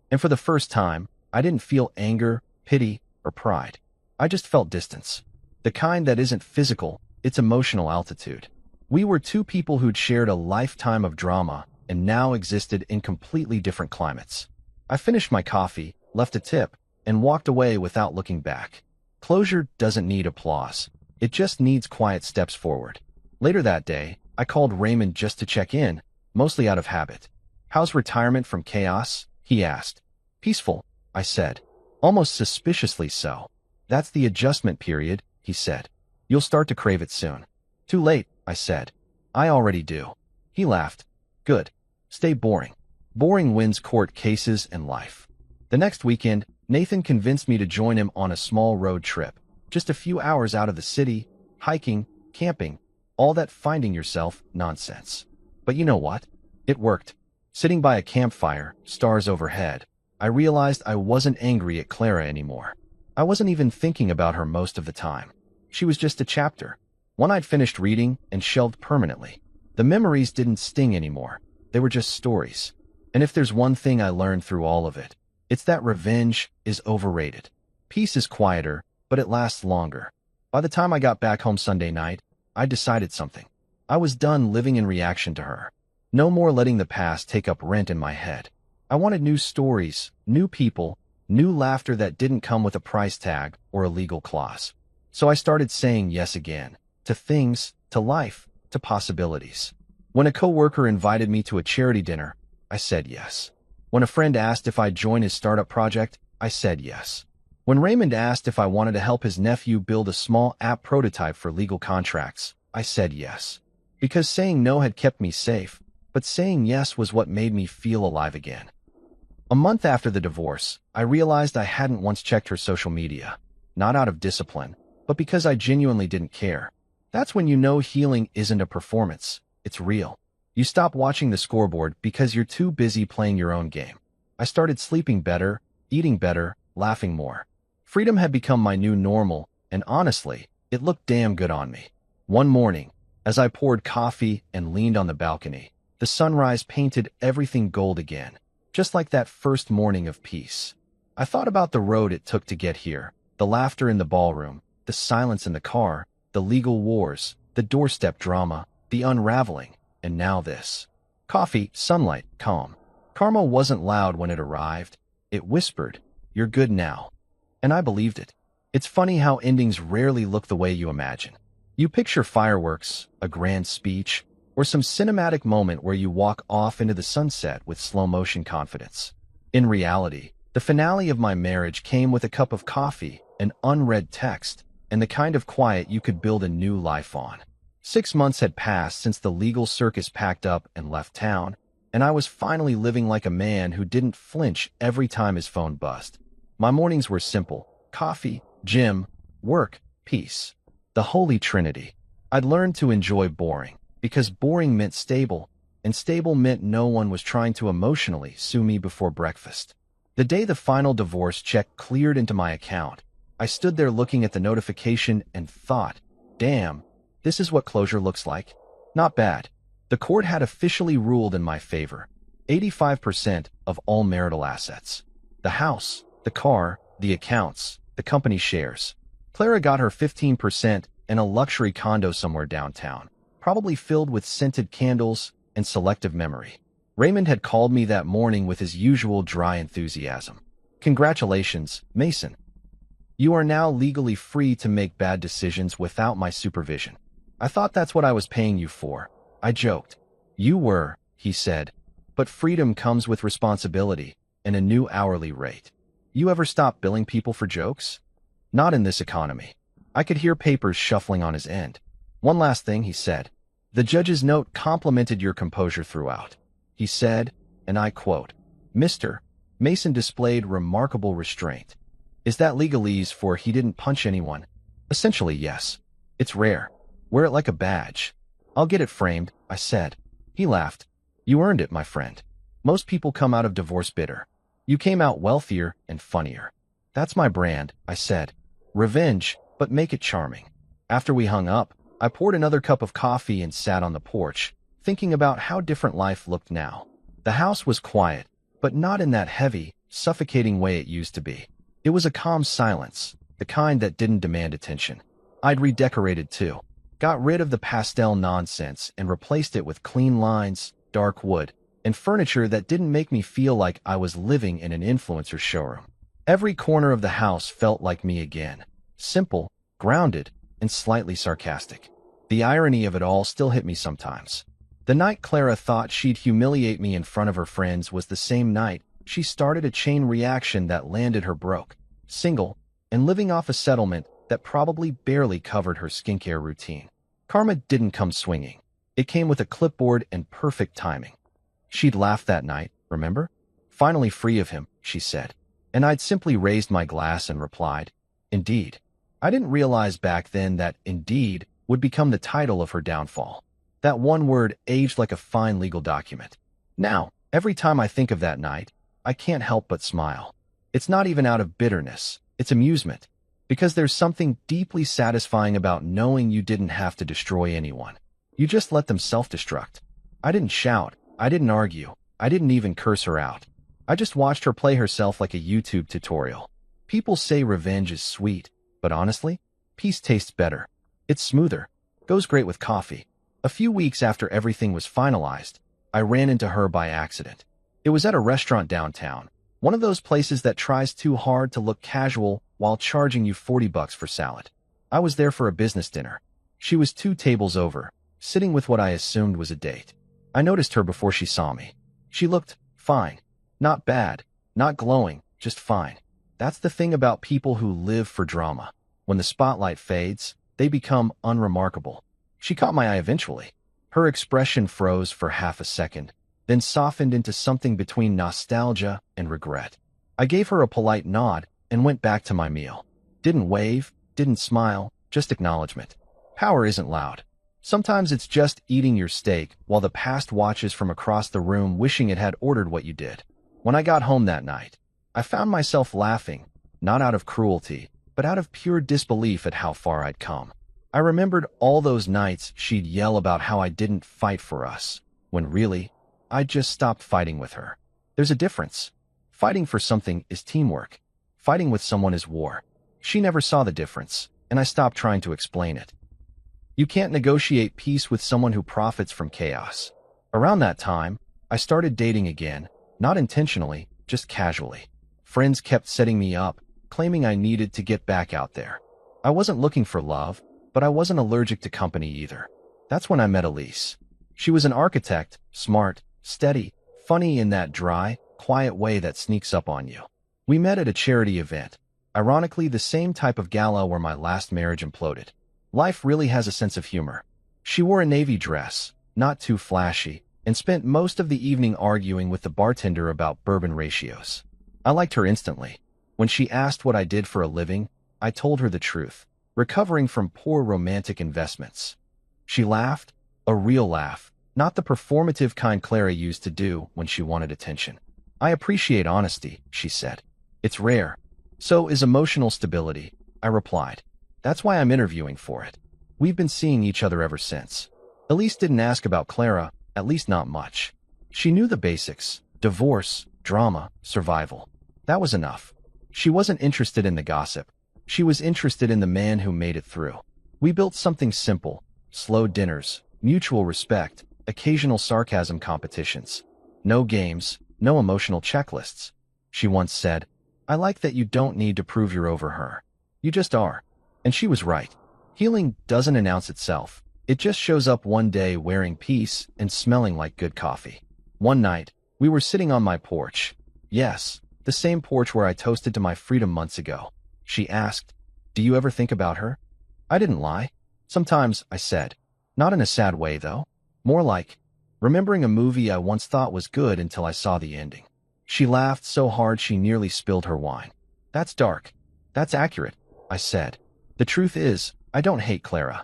And for the first time, I didn't feel anger, pity, or pride. I just felt distance. The kind that isn't physical, it's emotional altitude. We were two people who'd shared a lifetime of drama and now existed in completely different climates. I finished my coffee, left a tip, and walked away without looking back. Closure doesn't need applause. It just needs quiet steps forward. Later that day, I called Raymond just to check in, mostly out of habit. "How's retirement from chaos?" he asked. "Peaceful," I said. "Almost suspiciously so." "That's the adjustment period," he said. "You'll start to crave it soon." "Too late," I said. "I already do." He laughed. "Good. Stay boring. Boring wins court cases and life. The next weekend, Nathan convinced me to join him on a small road trip, just a few hours out of the city, hiking, camping, all that finding yourself nonsense. But you know what? It worked. Sitting by a campfire, stars overhead, I realized I wasn't angry at Clara anymore. I wasn't even thinking about her most of the time. She was just a chapter, one I'd finished reading and shelved permanently. The memories didn't sting anymore. They were just stories. And if there's one thing I learned through all of it, it's that revenge is overrated. Peace is quieter, but it lasts longer. By the time I got back home Sunday night, I decided something. I was done living in reaction to her. No more letting the past take up rent in my head. I wanted new stories, new people, new laughter that didn't come with a price tag or a legal clause. So I started saying yes again, to things, to life, to possibilities. When a coworker invited me to a charity dinner, I said yes. When a friend asked if I'd join his startup project, I said yes. When Raymond asked if I wanted to help his nephew build a small app prototype for legal contracts, I said yes. Because saying no had kept me safe, but saying yes was what made me feel alive again. A month after the divorce, I realized I hadn't once checked her social media, not out of discipline, but because I genuinely didn't care. That's when you know healing isn't a performance, it's real. You stop watching the scoreboard because you're too busy playing your own game. I started sleeping better, eating better, laughing more. Freedom had become my new normal, and honestly, it looked damn good on me. One morning, as I poured coffee and leaned on the balcony, the sunrise painted everything gold again, just like that first morning of peace. I thought about the road it took to get here, the laughter in the ballroom, the silence in the car, the legal wars, the doorstep drama, the unraveling, and now this. Coffee, sunlight, calm. Karma wasn't loud when it arrived. It whispered, "You're good now." And I believed it. It's funny how endings rarely look the way you imagine. You picture fireworks, a grand speech, or some cinematic moment where you walk off into the sunset with slow-motion confidence. In reality, the finale of my marriage came with a cup of coffee, an unread text, and the kind of quiet you could build a new life on. 6 months had passed since the legal circus packed up and left town, and I was finally living like a man who didn't flinch every time his phone buzzed. My mornings were simple: coffee, gym, work, peace. The Holy Trinity. I'd learned to enjoy boring, because boring meant stable, and stable meant no one was trying to emotionally sue me before breakfast. The day the final divorce check cleared into my account, I stood there looking at the notification and thought, damn, this is what closure looks like. Not bad. The court had officially ruled in my favor. 85% of all marital assets. The house, the car, the accounts, the company shares. Clara got her 15% and a luxury condo somewhere downtown, probably filled with scented candles and selective memory. Raymond had called me that morning with his usual dry enthusiasm. "Congratulations, Mason. You are now legally free to make bad decisions without my supervision." "I thought that's what I was paying you for," I joked. "You were," he said, "but freedom comes with responsibility and a new hourly rate. You ever stop billing people for jokes?" "Not in this economy." I could hear papers shuffling on his end. "One last thing," he said. "The judge's note complimented your composure throughout." He said, and I quote, "Mr. Mason displayed remarkable restraint." Is that legalese for he didn't punch anyone? Essentially, yes. It's rare. Wear it like a badge. "I'll get it framed," I said. He laughed. "You earned it, my friend. Most people come out of divorce bitter. You came out wealthier and funnier." "That's my brand," I said. "Revenge, but make it charming." After we hung up, I poured another cup of coffee and sat on the porch, thinking about how different life looked now. The house was quiet, but not in that heavy, suffocating way it used to be. It was a calm silence, the kind that didn't demand attention. I'd redecorated too. Got rid of the pastel nonsense and replaced it with clean lines, dark wood, and furniture that didn't make me feel like I was living in an influencer showroom. Every corner of the house felt like me again. Simple, grounded, and slightly sarcastic. The irony of it all still hit me sometimes. The night Clara thought she'd humiliate me in front of her friends was the same night she started a chain reaction that landed her broke, single, and living off a settlement that probably barely covered her skincare routine. Karma didn't come swinging. It came with a clipboard and perfect timing. She'd laughed that night, remember? Finally free of him, she said. And I'd simply raised my glass and replied, indeed. I didn't realize back then that indeed would become the title of her downfall. That one word aged like a fine legal document. Now, every time I think of that night, I can't help but smile. It's not even out of bitterness, it's amusement. Because there's something deeply satisfying about knowing you didn't have to destroy anyone. You just let them self-destruct. I didn't shout, I didn't argue, I didn't even curse her out. I just watched her play herself like a YouTube tutorial. People say revenge is sweet, but honestly, peace tastes better. It's smoother, goes great with coffee. A few weeks after everything was finalized, I ran into her by accident. It was at a restaurant downtown, one of those places that tries too hard to look casual while charging you $40 for salad. I was there for a business dinner. She was 2 tables over, sitting with what I assumed was a date. I noticed her before she saw me. She looked fine. Not bad, not glowing, just fine. That's the thing about people who live for drama. When the spotlight fades, they become unremarkable. She caught my eye eventually. Her expression froze for half a second, then softened into something between nostalgia and regret. I gave her a polite nod and went back to my meal. Didn't wave, didn't smile, just acknowledgement. Power isn't loud. Sometimes it's just eating your steak while the past watches from across the room wishing it had ordered what you did. When I got home that night, I found myself laughing, not out of cruelty, but out of pure disbelief at how far I'd come. I remembered all those nights she'd yell about how I didn't fight for us, when really, I'd just stopped fighting with her. There's a difference. Fighting for something is teamwork. Fighting with someone is war. She never saw the difference, and I stopped trying to explain it. You can't negotiate peace with someone who profits from chaos. Around that time, I started dating again, not intentionally, just casually. Friends kept setting me up, claiming I needed to get back out there. I wasn't looking for love, but I wasn't allergic to company either. That's when I met Elise. She was an architect, smart, steady, funny in that dry, quiet way that sneaks up on you. We met at a charity event, ironically the same type of gala where my last marriage imploded. Life really has a sense of humor. She wore a navy dress, not too flashy, and spent most of the evening arguing with the bartender about bourbon ratios. I liked her instantly. When she asked what I did for a living, I told her the truth, recovering from poor romantic investments. She laughed, a real laugh, not the performative kind Clara used to do when she wanted attention. I appreciate honesty, she said. It's rare. So is emotional stability, I replied. That's why I'm interviewing for it. We've been seeing each other ever since. Elise didn't ask about Clara, at least not much. She knew the basics: divorce, drama, survival. That was enough. She wasn't interested in the gossip. She was interested in the man who made it through. We built something simple: slow dinners, mutual respect, occasional sarcasm competitions. No games, no emotional checklists. She once said, "I like that you don't need to prove you're over her. You just are." And she was right. Healing doesn't announce itself. It just shows up one day wearing peace and smelling like good coffee. One night, we were sitting on my porch. Yes, the same porch where I toasted to my freedom months ago. She asked, "Do you ever think about her?" I didn't lie. Sometimes, I said. Not in a sad way, though. More like, remembering a movie I once thought was good until I saw the ending. She laughed so hard she nearly spilled her wine. That's dark. That's accurate, I said. The truth is, I don't hate Clara.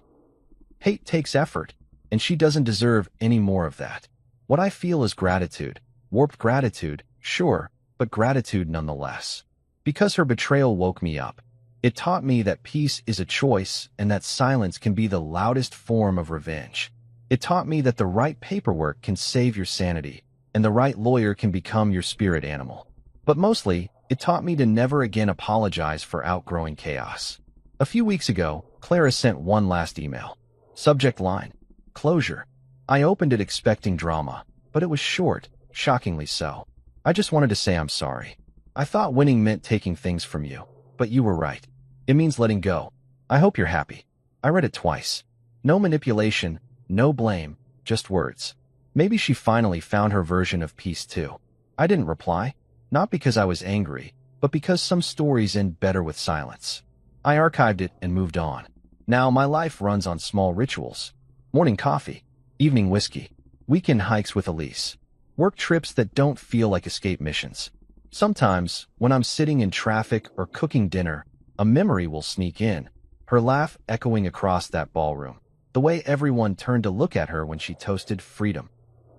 Hate takes effort, and she doesn't deserve any more of that. What I feel is gratitude. Warped gratitude, sure, but gratitude nonetheless. Because her betrayal woke me up. It taught me that peace is a choice and that silence can be the loudest form of revenge. It taught me that the right paperwork can save your sanity, and the right lawyer can become your spirit animal. But mostly, it taught me to never again apologize for outgrowing chaos. A few weeks ago, Clara sent one last email. Subject line: closure. I opened it expecting drama, but it was short, shockingly so. I just wanted to say I'm sorry. I thought winning meant taking things from you, but you were right. It means letting go. I hope you're happy. I read it twice. No manipulation, no blame, just words. Maybe she finally found her version of peace too. I didn't reply, not because I was angry, but because some stories end better with silence. I archived it and moved on. Now my life runs on small rituals. Morning coffee, evening whiskey, weekend hikes with Elise. Work trips that don't feel like escape missions. Sometimes, when I'm sitting in traffic or cooking dinner, a memory will sneak in, her laugh echoing across that ballroom, the way everyone turned to look at her when she toasted freedom.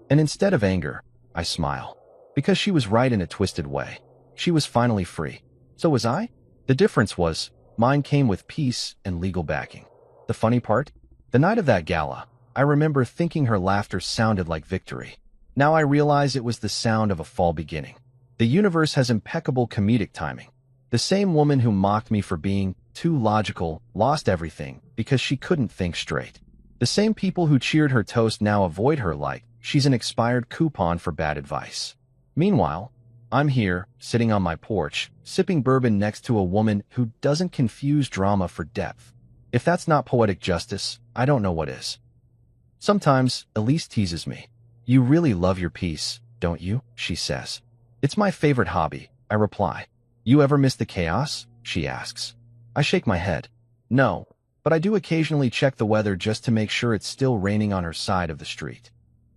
And instead of anger, I smile. Because she was right in a twisted way. She was finally free. So was I? The difference was, mine came with peace and legal backing. The funny part? The night of that gala, I remember thinking her laughter sounded like victory. Now I realize it was the sound of a fall beginning. The universe has impeccable comedic timing. The same woman who mocked me for being too logical lost everything because she couldn't think straight. The same people who cheered her toast now avoid her like she's an expired coupon for bad advice. Meanwhile, I'm here, sitting on my porch, sipping bourbon next to a woman who doesn't confuse drama for depth. If that's not poetic justice, I don't know what is. Sometimes, Elise teases me. You really love your peace, don't you? She says. It's my favorite hobby, I reply. You ever miss the chaos? She asks. I shake my head. No, but I do occasionally check the weather just to make sure it's still raining on her side of the street.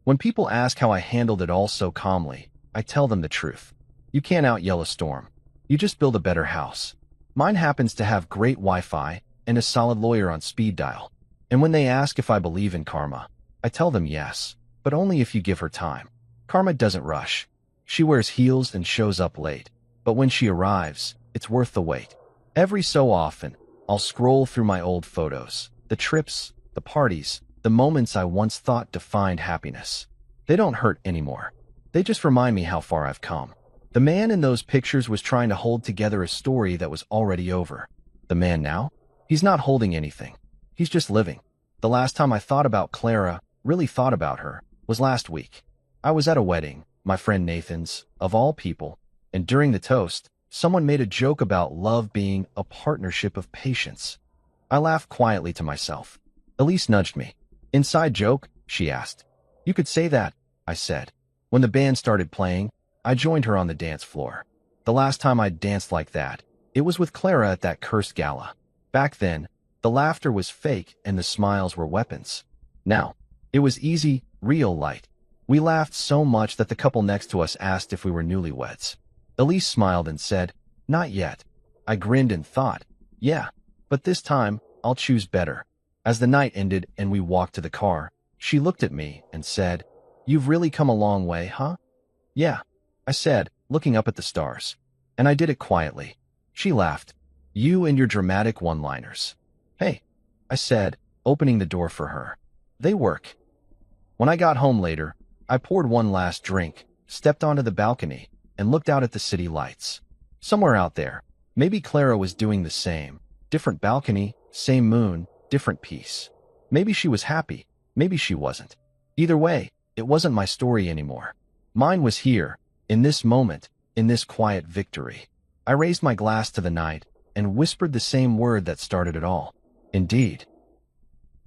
When people ask how I handled it all so calmly, I tell them the truth. You can't out-yell a storm. You just build a better house. Mine happens to have great Wi-Fi and a solid lawyer on speed dial. And when they ask if I believe in karma, I tell them yes, but only if you give her time. Karma doesn't rush. She wears heels and shows up late. But when she arrives, it's worth the wait. Every so often, I'll scroll through my old photos. The trips, the parties, the moments I once thought defined happiness. They don't hurt anymore. They just remind me how far I've come. The man in those pictures was trying to hold together a story that was already over. The man now? He's not holding anything. He's just living. The last time I thought about Clara, really thought about her, was last week. I was at a wedding, my friend Nathan's, of all people, and during the toast, someone made a joke about love being a partnership of patience. I laughed quietly to myself. Elise nudged me. Inside joke? She asked. You could say that, I said. When the band started playing, I joined her on the dance floor. The last time I'd danced like that, it was with Clara at that cursed gala. Back then, the laughter was fake and the smiles were weapons. Now, it was easy, real light. We laughed so much that the couple next to us asked if we were newlyweds. Elise smiled and said, Not yet. I grinned and thought, yeah, but this time, I'll choose better. As the night ended and we walked to the car, she looked at me and said, You've really come a long way, huh? Yeah, I said, looking up at the stars. And I did it quietly. She laughed. You and your dramatic one-liners. Hey, I said, opening the door for her. They work. When I got home later, I poured one last drink, stepped onto the balcony, and looked out at the city lights. Somewhere out there, maybe Clara was doing the same. Different balcony, same moon, different peace. Maybe she was happy, maybe she wasn't. Either way, it wasn't my story anymore. Mine was here, in this moment, in this quiet victory. I raised my glass to the night and whispered the same word that started it all. Indeed.